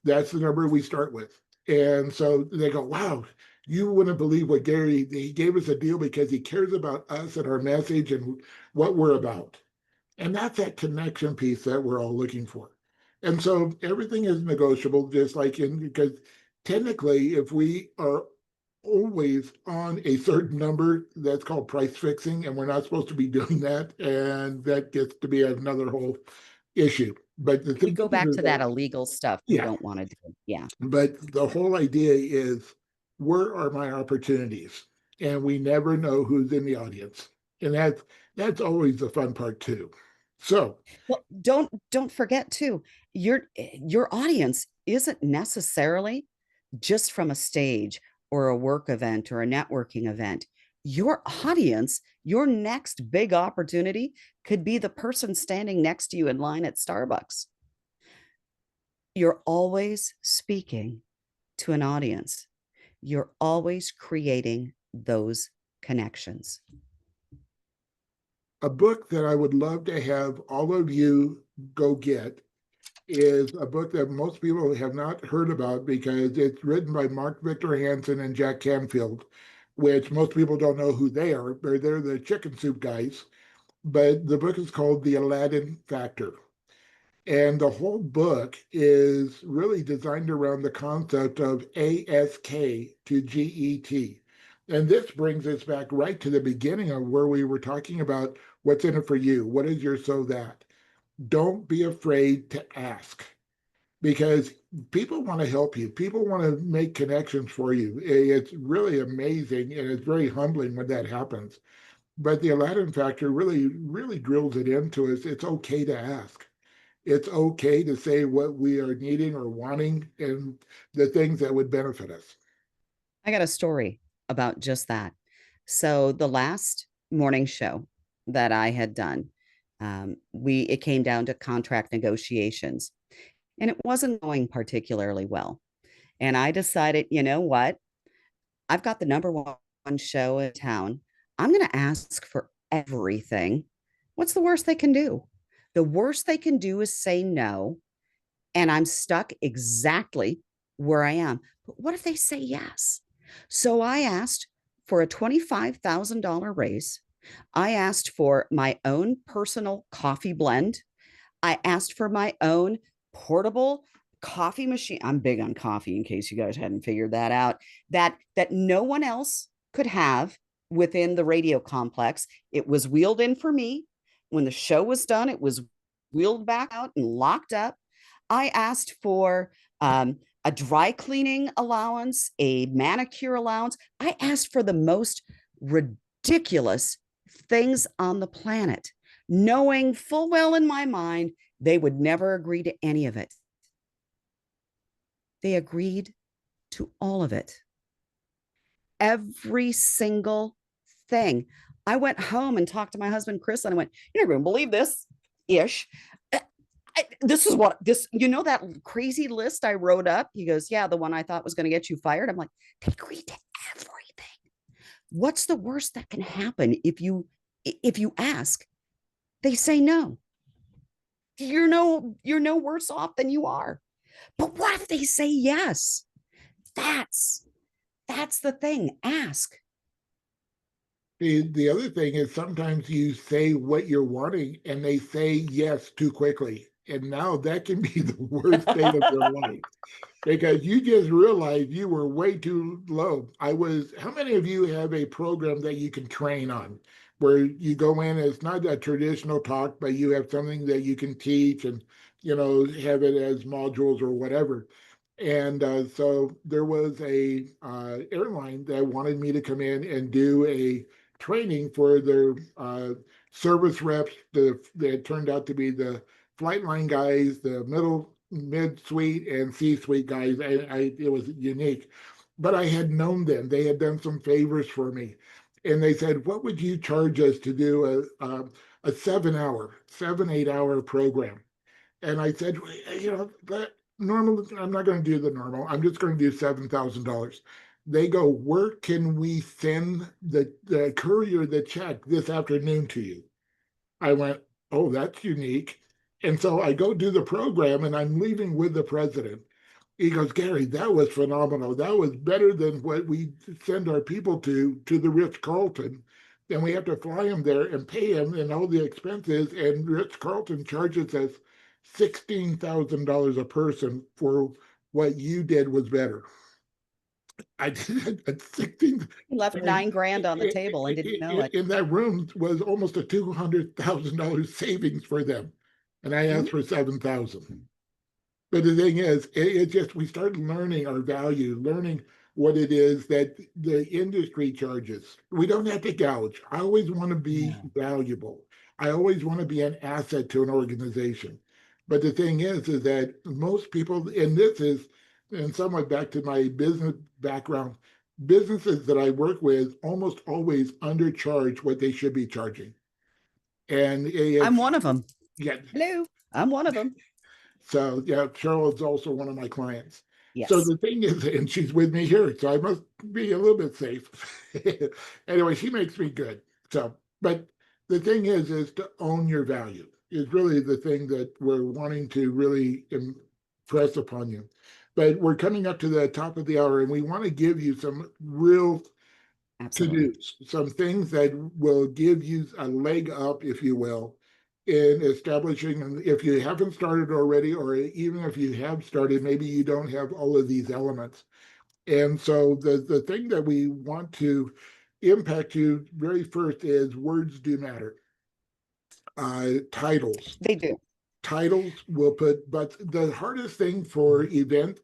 That's the number we start with. And so they go, wow, you wouldn't believe what he gave us a deal because he cares about us and our message and what we're about. And that's that connection piece that we're all looking for. And so everything is negotiable, just like because technically, if we are always on a certain number, that's called price fixing, and we're not supposed to be doing that. And that gets to be another whole issue. But the We thing go is back to that that, illegal stuff we yeah, don't want to do. Yeah. but the whole idea is where are my opportunities? And we never know who's in the audience. And that's always the fun part too. So Well, don't forget too, your audience isn't necessarily just from a stage or a work event or a networking event. Your audience, your next big opportunity could be the person standing next to you in line at Starbucks. You're always speaking to an audience. You're always creating those connections. a book that I would love to have all of you go get is a book that most people have not heard about because it's written by Mark Victor Hansen and Jack Canfield. which most people don't know who they are, but they're the chicken soup guys. But the book is called The Aladdin Factor. And the whole book is really designed around the concept of ASK to GET. And this brings us back right to the beginning of where we were talking about what's in it for you. What is your so that? Don't be afraid to ask, because people want to help you. People want to make connections for you. It's really amazing and it's very humbling when that happens. But the Aladdin factor really, really drills it into us. It's okay to ask. It's okay to say what we are needing or wanting and the things that would benefit us. I got a story about just that. So the last morning show that I had done, it came down to contract negotiations, and it wasn't going particularly well. And I decided, you know what? I've got the number one show in town. I'm going to ask for everything. What's the worst they can do? The worst they can do is say no, and I'm stuck exactly where I am. But what if they say yes? So I asked for a $25,000 raise. I asked for my own personal coffee blend. I asked for my own portable coffee machine. I'm big on coffee, in case you guys hadn't figured that out. That no one else could have within the radio complex. It was wheeled in for me. When the show was done, it was wheeled back out and locked up. I asked for a dry cleaning allowance, a manicure allowance. I asked for the most ridiculous things on the planet, knowing full well in my mind they would never agree to any of it. They agreed to all of it. Every single thing. I went home and talked to my husband, Chris, and I went, "You're not going to believe this ish. This is what this, that crazy list I wrote up." He goes, "Yeah, the one I thought was going to get you fired." I'm like, "They agreed to everything. What's the worst that can happen if you ask? They say no. You're no worse off than you are. But what if they say yes? That's the thing. Ask." The other thing is sometimes you say what you're wanting and they say yes too quickly. And now that can be the worst day of your life, because you just realized you were way too low. How many of you have a program that you can train on where you go in, it's not a traditional talk, but you have something that you can teach and, have it as modules or whatever. And so there was a airline that wanted me to come in and do a training for their service reps. That turned out to be the flight line guys, the mid suite, and C suite guys. It was unique, but I had known them. They had done some favors for me, and they said, "What would you charge us to do a 7 8 hour program?" And I said, that normal, I'm not going to do the normal. I'm just going to do $7,000. They go, "Where can we send the courier the check this afternoon to you?" I went, "Oh, that's unique." And so I go do the program and I'm leaving with the president. He goes, "Gary, that was phenomenal. That was better than what we send our people to the Ritz-Carlton. Then we have to fly him there and pay him and all the expenses. And Ritz-Carlton charges us $16,000 a person for what you did was better." I did at 16. He left And 9 grand on the table and didn't know it. in that room was almost a $200,000 savings for them. And I asked for 7,000. But the thing is, it just, we start learning our value, learning what it is that the industry charges. We don't have to gouge. I always want to be valuable. I always want to be an asset to an organization. But the thing is that most people, and this is, and somewhat back to my business background, businesses that I work with almost always undercharge what they should be charging. And I'm one of them. Yeah. Hello, I'm one of them. So yeah, Sheral is also one of my clients. Yes. So the thing is, and she's with me here, so I must be a little bit safe. Anyway, she makes me good. So, but the thing is to own your value is really the thing that we're wanting to really impress upon you. But we're coming up to the top of the hour, and we want to give you some real Absolutely. to-dos, some things that will give you a leg up, if you will, in establishing, and if you haven't started already, or even if you have started, maybe you don't have all of these elements. And so the thing that we want to impact you very first is words do matter. Titles. They do. Titles will put, but the hardest thing for event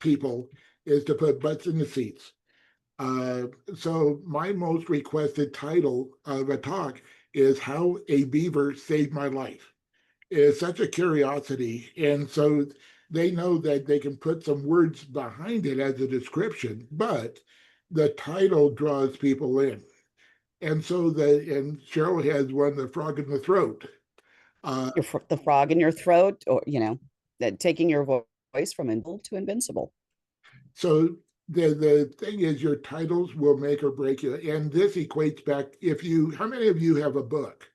people is to put butts in the seats. Uh, so my most requested title of a talk is How a Beaver Saved My Life. It's such a curiosity. And so they know that they can put some words behind it as a description, but the title draws people in. And so and Sheral has one, The Frog in the Throat. Uh, The frog in your throat, or that taking your voice from invisible to invincible. so the thing is, your titles will make or break you. And this equates back, if you, how many of you have a book?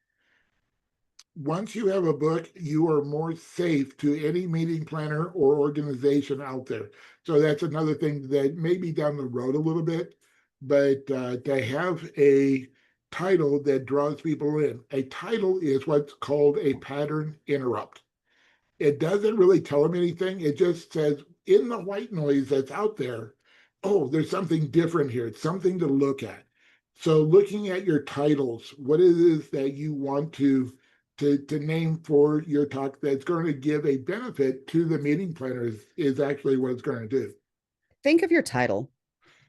Once you have a book, you are more safe to any meeting planner or organization out there. So that's another thing that may be down the road a little bit, but to have a title that draws people in. A title is what's called a pattern interrupt. It doesn't really tell them anything. It just says in the white noise that's out there, oh, there's something different here. It's something to look at. So looking at your titles, what it is that you want to name for your talk that's going to give a benefit to the meeting planners is actually what it's going to do. Think of your title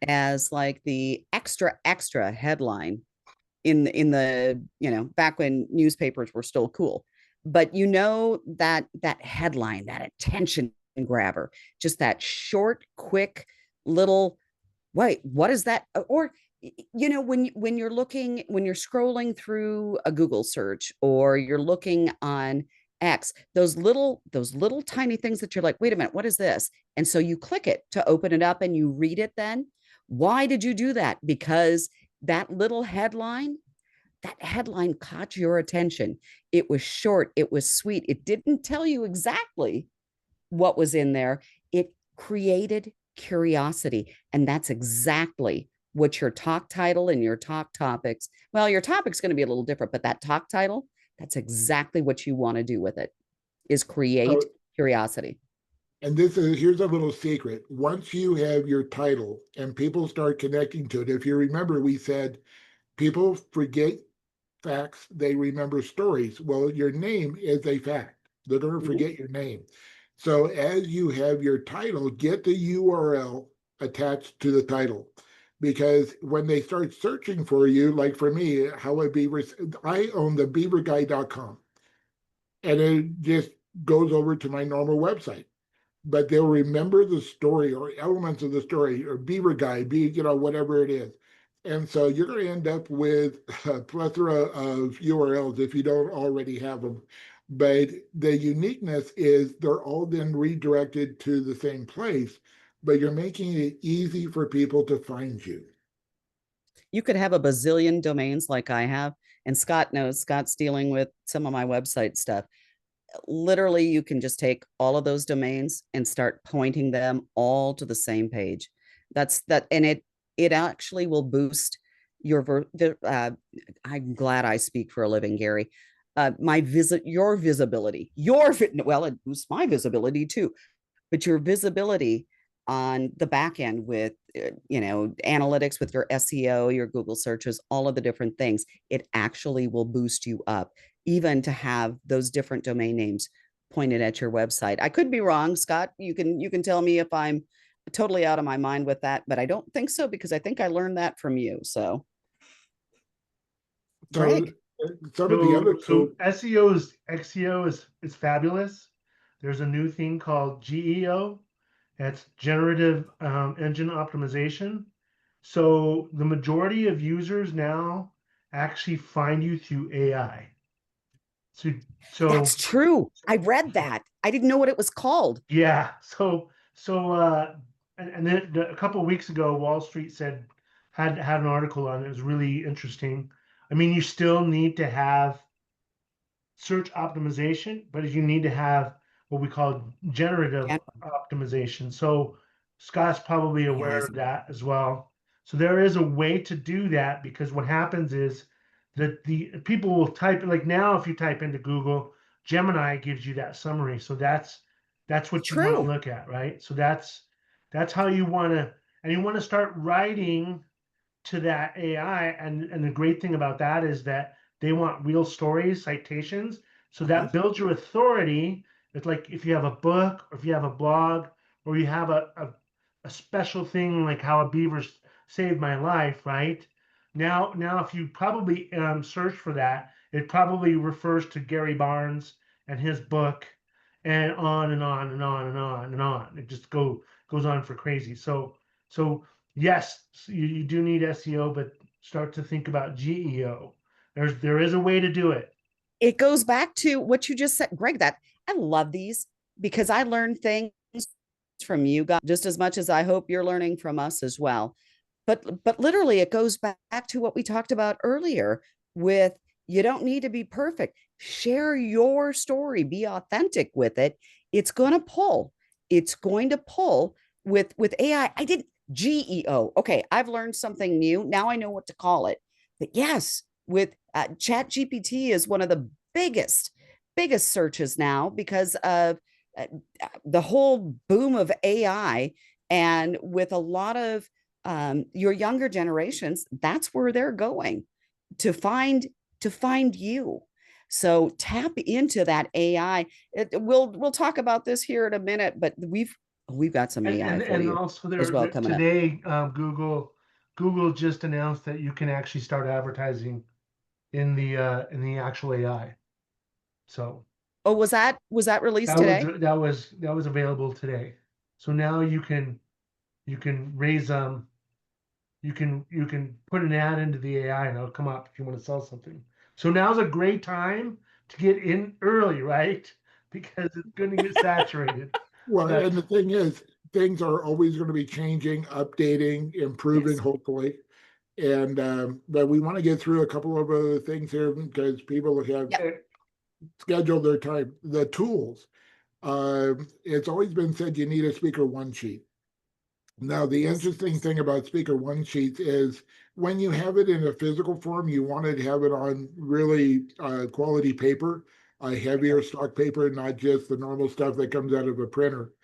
as like the extra headline in the back when newspapers were still cool, but that headline, that attention grabber, just that short, quick little, wait, what is that? Or when you're looking, when you're scrolling through a Google search, or you're looking on X, those little tiny things that you're like, wait a minute, what is this? And so you click it to open it up and you read it. Then why did you do that? Because that little headline, that headline caught your attention. It was short, it was sweet, it didn't tell you exactly what was in there. It created curiosity. And that's exactly what your talk title and your talk topics, well, your topic's going to be a little different, but that talk title, that's exactly what you want to do with it, is create So, curiosity. and here's a little secret. Once you have your title and people start connecting to it, if you remember, we said people forget facts, they remember stories. Well, your name is a fact. They're going to forget your name. So as you have your title, get the URL attached to the title. Because when they start searching for you, like for me, how a beaver, I own the beaverguy.com, and it just goes over to my normal website. But they'll remember the story or elements of the story or beaver guy, whatever it is. And so you're going to end up with a plethora of URLs if you don't already have them. But the uniqueness is they're all then redirected to the same place, but you're making it easy for people to find you. You could have a bazillion domains like I have, and Scott knows, Scott's dealing with some of my website stuff. Literally, you can just take all of those domains and start pointing them all to the same page. That's that, and it actually will boost I'm glad I speak for a living, Gary. Your visibility, well, it boosts my visibility too, but your visibility on the back end with analytics, with your SEO, your Google searches, all of the different things, it actually will boost you up, even to have those different domain names pointed at your website. I could be wrong, Scott. You can tell me if I'm totally out of my mind with that, but I don't think so, because I think I learned that from you. So So Greg. some of the other So SEO is XEO is fabulous. There's a new thing called GEO. That's generative engine optimization. So the majority of users now actually find you through AI. So That's true. I read that. I didn't know what it was called. yeah. And then a couple of weeks ago, Wall Street had an article on it. It was really interesting. I mean, you still need to have search optimization, but you need to have what we call generative Yeah. optimization. So Scott's probably aware Yes. of that as well. So there is a way to do that, because what happens is that the people will type, like now, if you type into Google, Gemini gives you that summary. So that's what you want to True. look at, right? So that's how you want to, and you want to start writing to that AI. And the great thing about that is that they want real stories, citations. So Uh-huh. that builds your authority. It's like if you have a book, or if you have a blog, or you have a special thing like how a beaver saved my life, right? Now, if you probably search for that, it probably refers to Gary Barnes and his book, and on and on and on and on and on. It just goes on for crazy. So yes, you do need SEO, but start to think about GEO. There is a way to do it. It goes back to what you just said, Greg, that I love these because I learn things from you guys just as much as I hope you're learning from us as well. But literally it goes back to what we talked about earlier with you don't need to be perfect. Share your story, be authentic with it. It's going to pull. It's going to pull with AI. I did GEO. Okay, I've learned something new. Now I know what to call it. But yes, with Chat GPT is one of the biggest searches now because of uh, the whole boom of AI, and with a lot of your younger generations, that's where they're going to find to find you. So tap into that AI. We'll talk about this here in a minute, but we've got some And AI and, for and you also as well there coming up. today, Google just announced that you can actually start advertising in the actual AI. So Oh, was that released today? that was available today. So now you can raise you can put an ad into the AI and it'll come up if you want to sell something. So now's a great time to get in early, right? Because it's going to get saturated. Well, That's and the thing is, things are always going to be changing, updating, improving, Yes. hopefully. And but we want to get through a couple of other things here because people have Yeah. scheduled their time. The tools. It's always been said you need a speaker one sheet. Now, the Yes. interesting thing about Speaker One Sheets is when you have it in a physical form, you want to have it on really quality paper, a heavier stock paper, not just the normal stuff that comes out of a printer.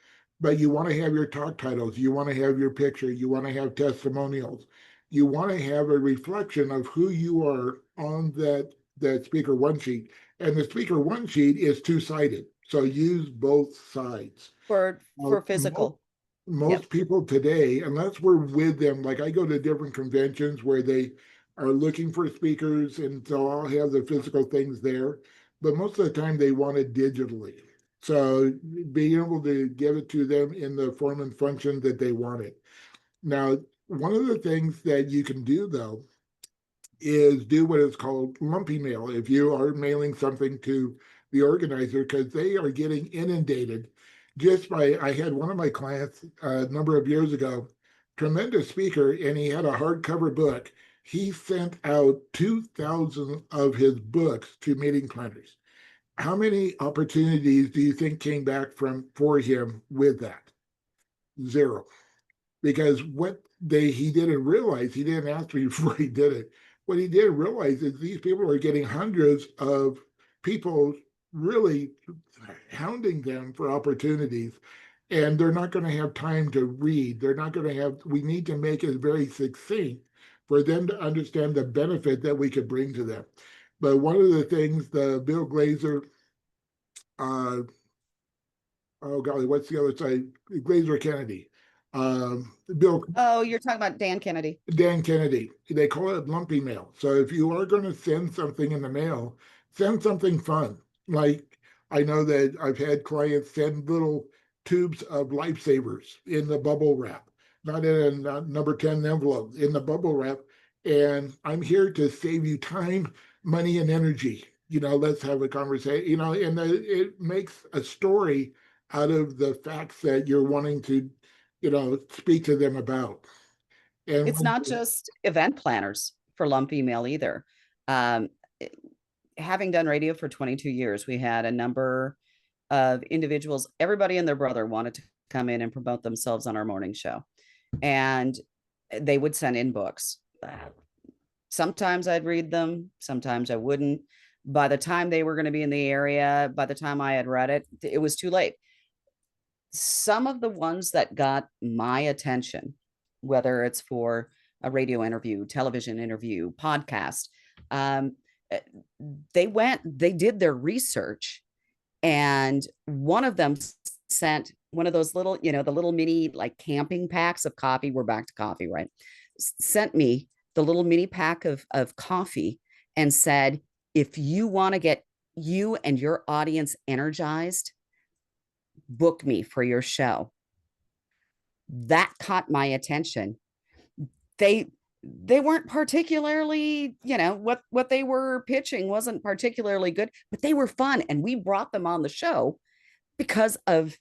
But you want to have your talk titles, you want to have your picture, you want to have testimonials, you want to have a reflection of who you are on that Speaker One Sheet. And the Speaker One Sheet is two-sided, so use both sides. For Most physical. Yep. most people today, unless we're with them, like I go to different conventions where they are looking for speakers, and so I'll have the physical things there. But most of the time, they want it digitally. So being able to give it to them in the form and function that they want it. Now, one of the things that you can do though is do what is called lumpy mail if you are mailing something to the organizer, because they are getting inundated just by. I had one of my clients a number of years ago, tremendous speaker, and he had a hardcover book. He sent out 2,000 of his books to meeting planners. How many opportunities do you think came back from for him with that? Zero. Because what he didn't realize, he didn't ask me before he did it. What he didn't realize is these people are getting hundreds of people really hounding them for opportunities, and they're not going to have time to read. They're not going to have. We need to make it very succinct for them to understand the benefit that we could bring to them. But one of the things the Bill Glazer, uh, oh golly, what's the other side? Glazer Kennedy, Bill Oh, you're talking about Dan Kennedy. Dan Kennedy. They call it lumpy mail. So if you are going to send something in the mail, send something fun. Like I know that I've had clients send little tubes of lifesavers in the bubble wrap, not in a number 10 envelope, in the bubble wrap. And I'm here to save you time, money, and energy. Let's have a conversation, and it makes a story out of the facts that you're wanting to, speak to them about. And It's when not just event planners for lump email either. Um, Having done radio for 22 years, we had a number of individuals, everybody and their brother wanted to come in and promote themselves on our morning show. And they would send in books. Sometimes I'd read them, sometimes I wouldn't. By the time they were going to be in the area, by the time I had read it, it was too late. Some of the ones that got my attention, whether it's for a radio interview, television interview, podcast, um, eh, they did their research, and one of them sent one of those little, the little mini like camping packs of coffee. We're back to coffee, right? Sent me the little mini pack of coffee and said, if you want to get you and your audience energized, book me for your show. That caught my attention. They weren't particularly, what they were pitching wasn't particularly good, but they were fun, and we brought them on the show because of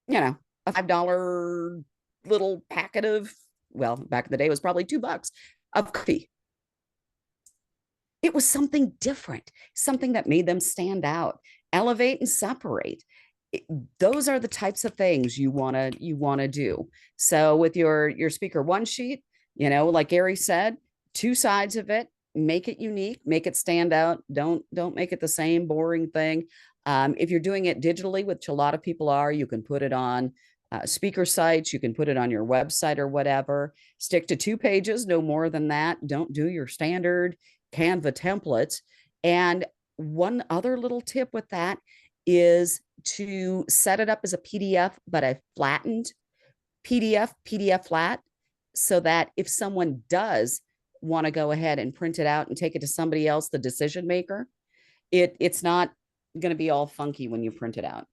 a $5 little packet of, well, back in the day it was probably $2 of coffee. It was something different, something that made them stand out, elevate and separate. Those are the types of things you want to do. So with your speaker one sheet, like Gary said, two sides of it, make it unique, make it stand out. Don't make it the same boring thing. If you're doing it digitally, which a lot of people are, you can put it on speaker sites, you can put it on your website or whatever. Stick to 2 pages, no more than that. Don't do your standard Canva templates. And one other little tip with that is to set it up as a PDF, but a flattened PDF flat, so that if someone does want to go ahead and print it out and take it to somebody else, the decision maker, it's not going to be all funky when you print it out.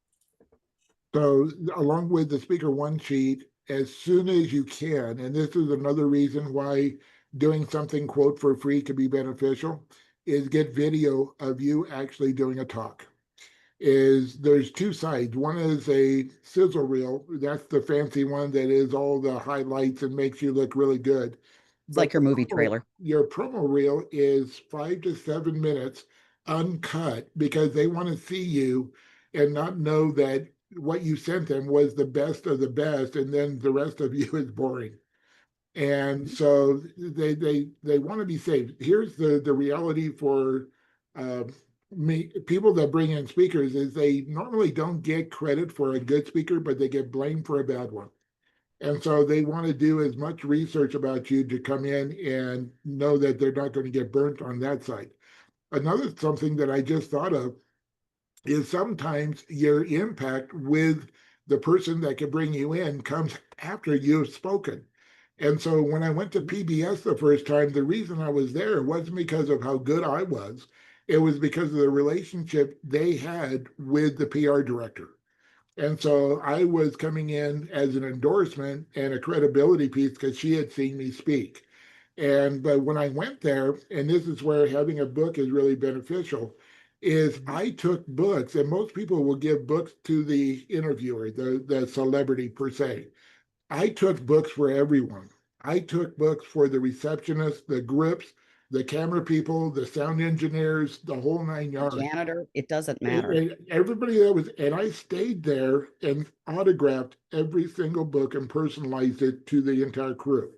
So along with the speaker one sheet, as soon as you can, and this is another reason why doing something quote for free could be beneficial, is get video of you actually doing a talk. There's 2 sides. One is a sizzle reel. That's the fancy one that is all the highlights and makes you look really good. It's like your movie trailer. Your promo reel is 5 to 7 minutes uncut, because they want to see you and not know that what you sent them was the best of the best, and then the rest of you is boring. And so they want to be saved. Here's the reality for people that bring in speakers, is they normally don't get credit for a good speaker, but they get blamed for a bad one. And so they want to do as much research about you to come in and know that they're not going to get burnt on that side. Another something that I just thought of is sometimes your impact with the person that can bring you in comes after you've spoken. And so when I went to PBS the first time, the reason I was there wasn't because of how good I was. It was because of the relationship they had with the PR director. And so I was coming in as an endorsement and a credibility piece because she had seen me speak. But when I went there, and this is where having a book is really beneficial, is I took books, and most people will give books to the interviewer, the celebrity per se. I took books for everyone. I took books for the receptionists, the grips, the camera people, the sound engineers, the whole 9 yards. Janitor, it doesn't matter. And everybody that was, and I stayed there and autographed every single book and personalized it to the entire crew.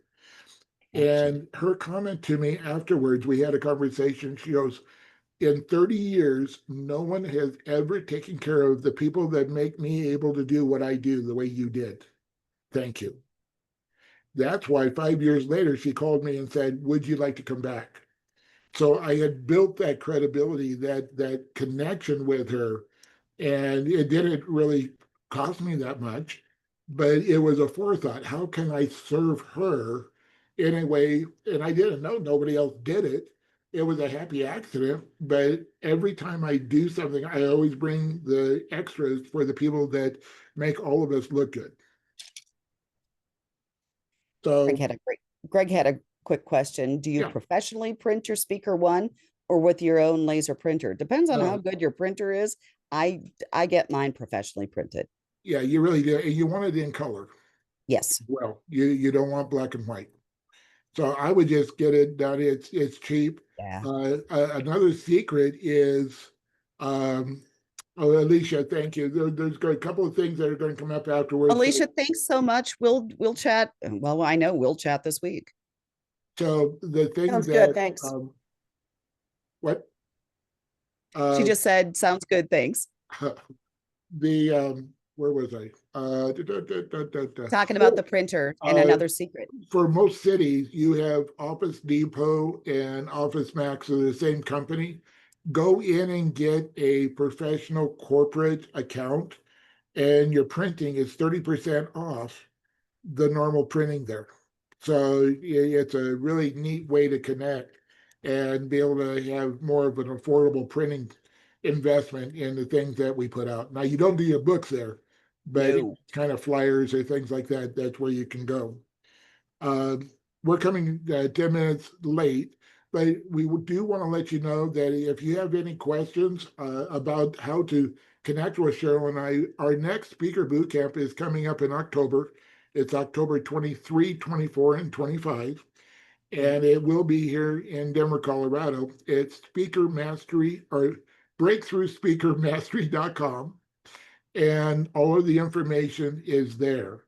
And her comment to me afterwards, we had a conversation. She goes, in 30 years, no one has ever taken care of the people that make me able to do what I do the way you did. Thank you. That's why 5 years later, she called me and said, would you like to come back? So I had built that credibility, that connection with her, and it didn't really cost me that much, but it was a forethought. How can I serve her in a way? And I didn't know, nobody else did it. It was a happy accident, but every time I do something, I always bring the extras for the people that make all of us look good. So Greg had a quick question. Do you professionally print your speaker one, or with your own laser printer? Depends on how good your printer is. I get mine professionally printed. Yeah, you really do. And you want it in color. Yes. Well, you don't want black and white. So I would just get it done. It's cheap. Yeah. Another secret is Oh, Alicia, thank you. There's got a couple of things that are going to come up afterwards. Alicia, thanks so much. We'll chat. Well, I know we'll chat this week. So the thing Sounds that, good, thanks. what? She just said, sounds good, thanks. Where was I? Talking about the printer and another secret. For most cities, you have Office Depot and Office Max are the same company. Go in and get a professional corporate account, and your printing is 30% off the normal printing there. So it's a really neat way to connect and be able to have more of an affordable printing investment in the things that we put out. Now, you don't do your books there, but No. kind of flyers or things like that, that's where you can go. We're coming 10 minutes late, but we do want to let you know that if you have any questions about how to connect with Sheral and I, our next speaker boot camp is coming up in October. It's October 23, 24, and 25. And it will be here in Denver, Colorado. It's Speaker Mastery or breakthroughspeakermastery.com. And all of the information is there.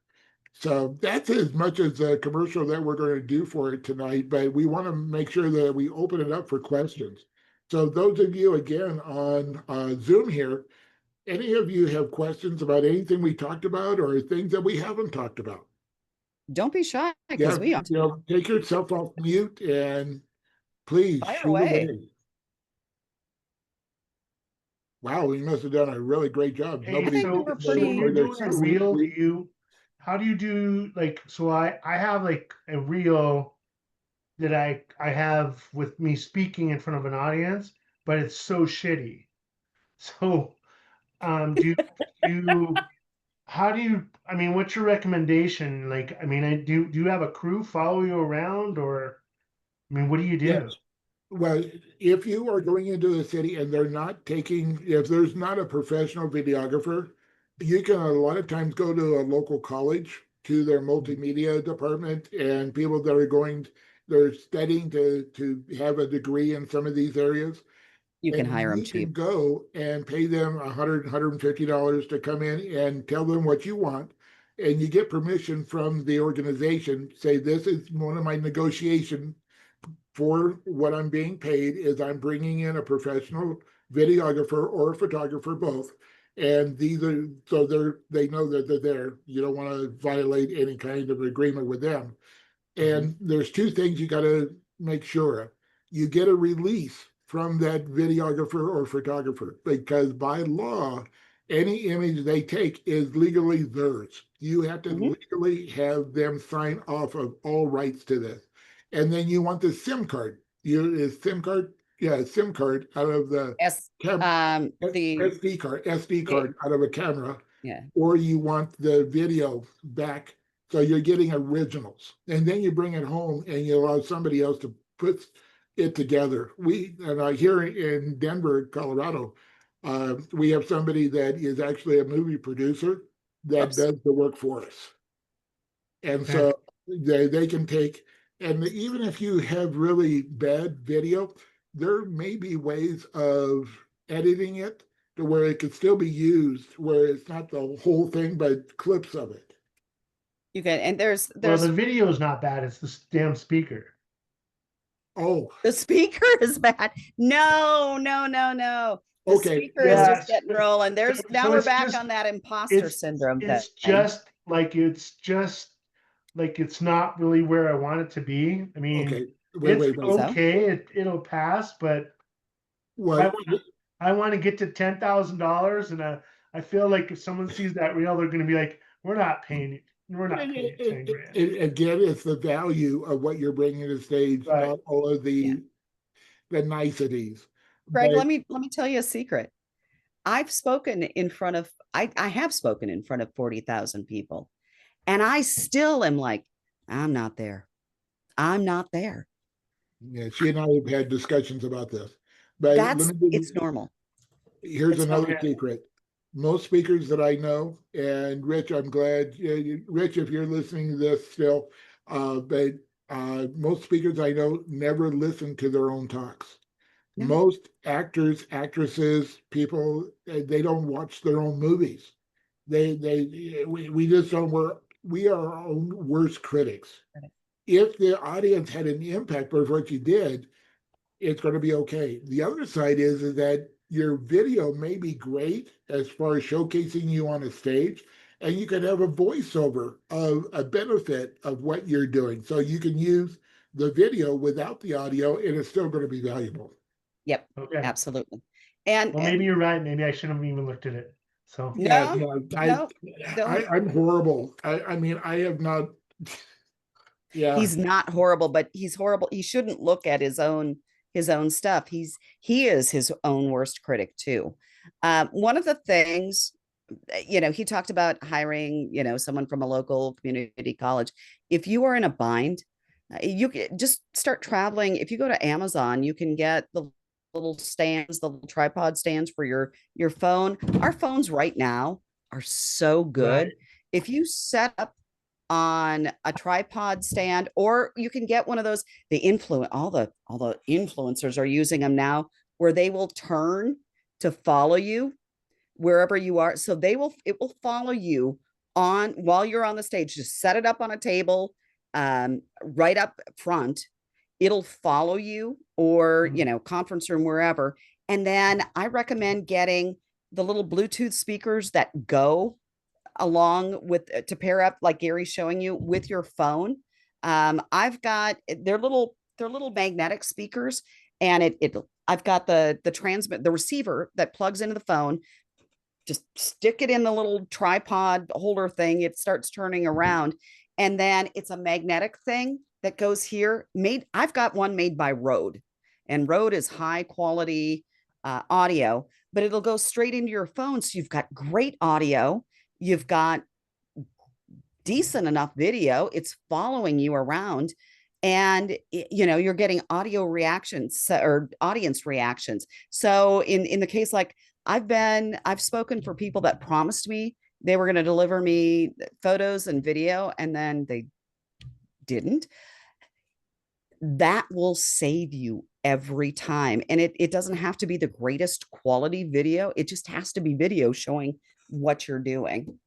So that's as much as a commercial that we're going to do for it tonight, but we want to make sure that we open it up for questions. So those of you again on Zoom here, any of you have questions about anything we talked about or things that we haven't talked about? Don't be shy, Yeah, because we take yourself off mute and please Fire shoot away. Wow, we must have done a really great job. Hey, Nobody. think we were so when you're pretty doing a close. reel, how do you do like, so I have like a reel that I have with me speaking in front of an audience, but it's so shitty. So do you how do you, I mean, what's your recommendation? Like, I mean, do you have a crew follow you around, or I mean, what do you do? Yes. Well, if you are going into the city and they're not taking, if there's not a professional videographer, you can a lot of times go to a local college to their multimedia department, and people that are going, they're studying to have a degree in some of these areas. You can And hire them you can cheap. go and pay them $150 to come in and tell them what you want. And you get permission from the organization, say, this is one of my negotiation for what I'm being paid is I'm bringing in a professional videographer or a photographer, both. And these are, so they know that they're there. You don't want to violate any kind of agreement with them. And there's two things you got to make sure of. You get a release from that videographer or photographer, because by law, any image they take is legally theirs. You have to legally have them sign off of all rights to this. And then you want the SIM card. SIM card, yeah, SIM card out of the SD card out of a camera. Yeah. Or you want the video back, so you're getting originals, and then you bring it home and you allow somebody else to put it together. Here in Denver, Colorado, we have somebody that is actually a movie producer that does the work for us. And so they can take, and even if you have really bad video, there may be ways of editing it to where it could still be used, where it's not the whole thing, but clips of it. You can, and there's Well, the video is not bad. It's the damn speaker. Oh, the speaker is bad. No. The okay. speaker is just getting rolling. There's now we're it's back just- on that imposter syndrome. It's thing. just like it's not really where I want it to be. I mean, Okay. it's Wait. okay. It'll pass, but What? I want to get to $10,000, and I feel like if someone sees that reel, they're going to be like, "We're not paying you. We're not paying you 10 grand." Again, it's the value of what you're bringing to the stage, Right. not all of the niceties. Greg, But- let me tell you a secret. I've spoken in front of I have spoken in front of 40,000 people, and I still am like, I'm not there. I'm not there. Yeah, she and I have had discussions about this. But It's normal. Here's another okay. secret. Most speakers that I know, and Rich, I'm glad, Rich, if you're listening to this still, but most speakers I know never listen to their own talks. No. Most actors, actresses, people, they don't watch their own movies. We just don't, we are our own worst critics. If the audience had an impact of what you did, it's going to be okay. The other side is that your video may be great as far as showcasing you on a stage, and you can have a voiceover of a benefit of what you're doing. So you can use the video without the audio, and it's still going to be valuable. Yep, Okay. absolutely. And Well, maybe you're right. Maybe I shouldn't have even looked at it. So Yeah, no, no, don't. I'm horrible. I mean, I have not. Yeah, He's not horrible, but he's horrible. He shouldn't look at his own stuff. He is his own worst critic too. One of the things, he talked about hiring, someone from a local community college. If you are in a bind, you can just start traveling. If you go to Amazon, you can get the little stands, the little tripod stands for your phone. Our phones right now are so good. Right. If you set up on a tripod stand, or you can get one of those, all the influencers are using them now, where they will turn to follow you wherever you are. So it will follow you on while you're on the stage. Just set it up on a table, right up front. It'll follow you, or conference room, wherever. And then I recommend getting the little Bluetooth speakers that go along with, to pair up, like Gary's showing you, with your phone. I've got they're little magnetic speakers, and I've got the receiver that plugs into the phone. Just stick it in the little tripod holder thing. It starts turning around, and then it's a magnetic thing that goes here. I've got one made by Rode, and Rode is high quality audio, but it'll go straight into your phone. So you've got great audio. You've got decent enough video. It's following you around, and you're getting audio reactions or audience reactions. So in the case, like, I've spoken for people that promised me they were going to deliver me photos and video, and then they didn't. That will save you every time. And it doesn't have to be the greatest quality video. It just has to be video showing what you're doing.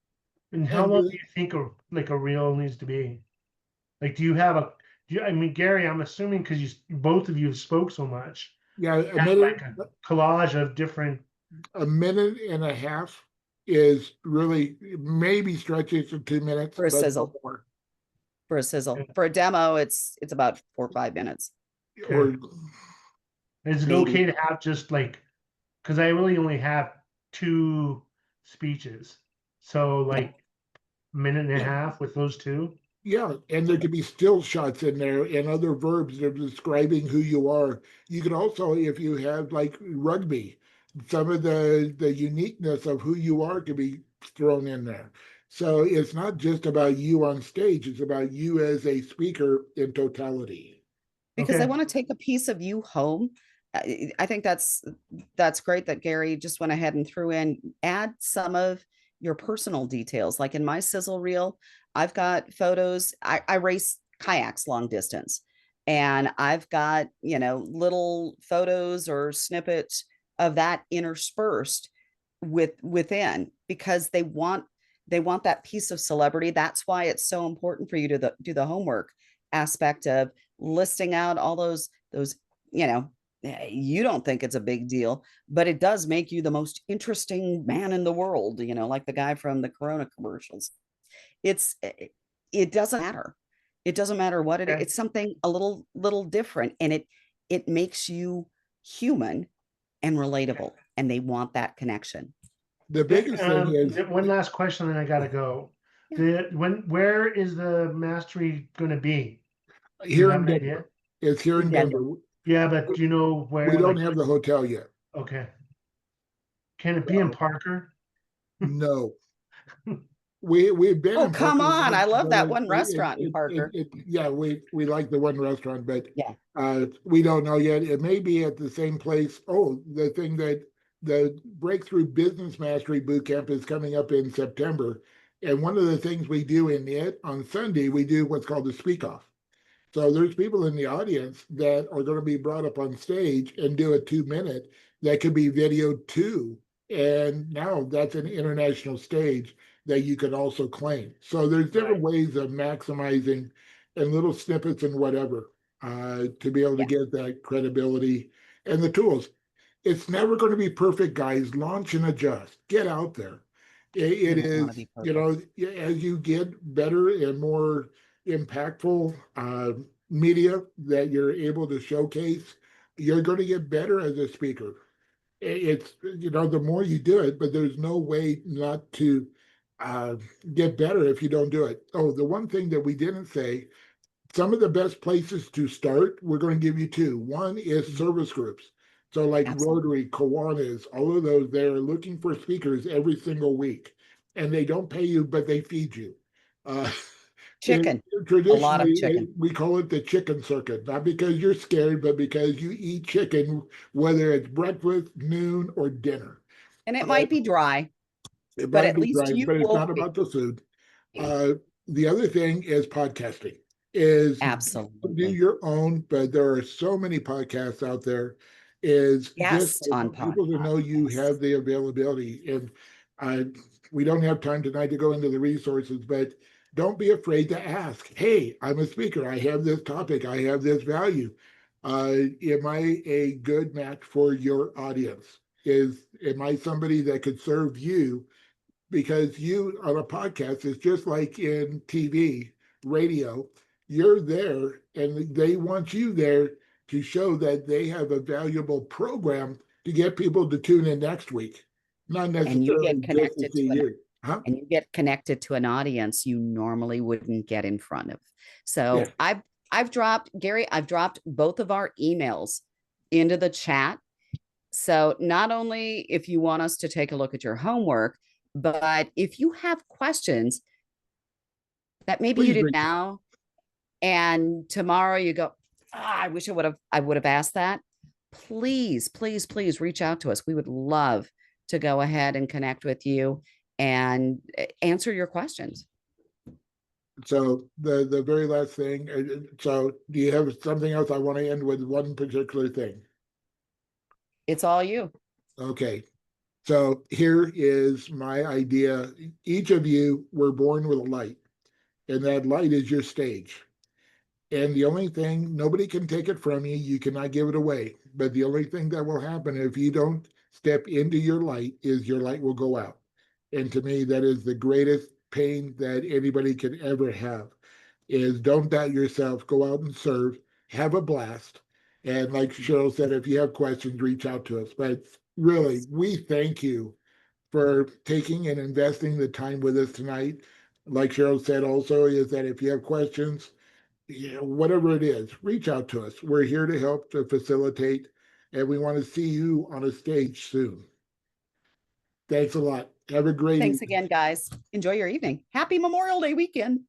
And how long do you think a reel needs to be? Like, do you have I mean, Gary, I'm assuming because both of you spoke so much, yeah, you have like a collage of different. a minute and a half is really, maybe stretching to 2 minutes For a but no sizzle. more. For a sizzle. For a demo, it's about 4 or 5 minutes. Or Is it maybe. okay to have just like, because I really only have 2 speeches, so like a minute and a half with those 2. Yeah, and there could be still shots in there and other verbs that are describing who you are. You could also, if you have like rugby, some of the uniqueness of who you are could be thrown in there. So it's not just about you on stage, it's about you as a speaker in totality. Because I Okay. want to take a piece of you home. I think that's great that Gary just went ahead and threw in, add some of your personal details. Like in my sizzle reel, I've got photos. I race kayaks long distance, and I've got, little photos or snippets of that interspersed within, because they want that piece of celebrity. That's why it's so important for you to do the homework aspect of listing out all those, you don't think it's a big deal, but it does make you the most interesting man in the world, like the guy from the Corona commercials. It doesn't matter. It doesn't matter what Okay. it's something a little different, and it makes you human and relatable, and they want that connection. The biggest thing is, one last question, then I gotta go. Yeah. Where is the mastery going to be? Do you here have in an idea? Denver, it's here in Denver. Denver. Yeah, but do you know where? We don't like, have the hotel yet. Okay. Can it be in Parker? No. We've been Oh, in come Parker on. once, I love but that one restaurant in Parker. yeah, we like the one restaurant, but Yeah. we don't know yet. It may be at the same place. Oh, the thing that the Breakthrough Business Mastery Bootcamp is coming up in September. And one of the things we do in it on Sunday, we do what's called a speak off. So there's people in the audience that are going to be brought up on stage and do a 2 minute that could be videoed too. And now that's an international stage that you can also claim. So there's different Right. ways of maximizing and little snippets and whatever to be able to Yeah. get that credibility and the tools. It's never going to be perfect, guys. Launch and adjust. Get out there. You It don't want to is, be perfect. as you get better and more impactful media that you're able to showcase, you're going to get better as a speaker. It's, the more you do it, but there's no way not to uh, get better if you don't do it. Oh, the one thing that we didn't say, some of the best places to start, we're going to give you two. One is service groups. So like Absolutely. Rotary, Kiwanis, all of those, they're looking for speakers every single week. And they don't pay you, but they feed you. Uh, Chicken, a lot of traditionally, chicken. we call it the chicken circuit, not because you're scared, but because you eat chicken, whether it's breakfast, noon, or dinner. And it Uh, might be dry, it but might at be least dry, you but it's will not feed. about the food. Uh, the other thing is podcasting. Is do Absolutely. your own, but there are so many podcasts out there. Is just Guest on people to know you podcasts. have the availability, and uh, we don't have time tonight to go into the resources, but don't be afraid to ask. Hey, I'm a speaker. I have this topic. I have this value. Am I a good match for your audience? Am I somebody that could serve you? Because you on a podcast is just like in TV, radio, you're there and they want you there to show that they have a valuable program to get people to tune in next week, not And you necessarily get just to connected to see an you. Huh? and you get connected to an audience you normally wouldn't get in front of. Yeah. So I've dropped Gary, I've dropped both of our emails into the chat. So not only if you want us to take a look at your homework, but if you have questions that maybe you Please did reach out. now and tomorrow you go, I wish I would have asked that. Please reach out to us. We would love to go ahead and connect with you and answer your questions. So the very last thing. So do you have something else? I want to end with one particular thing. It's all you. Okay. So here is my idea. Each of you were born with a light, and that light is your stage. And the only thing, nobody can take it from you. You cannot give it away. But the only thing that will happen if you don't step into your light is your light will go out. And to me, that is the greatest pain that anybody can ever have is don't doubt yourself, go out and serve, have a blast. And like Sheral said, if you have questions, reach out to us. But really, we thank you for taking and investing the time with us tonight. Like Sheral said also, is that if you have questions, whatever it is, reach out to us. We're here to help to facilitate, and we want to see you on a stage soon. Thanks a lot. Have a great Thanks evening. again, guys. Enjoy your evening. Happy Memorial Day weekend.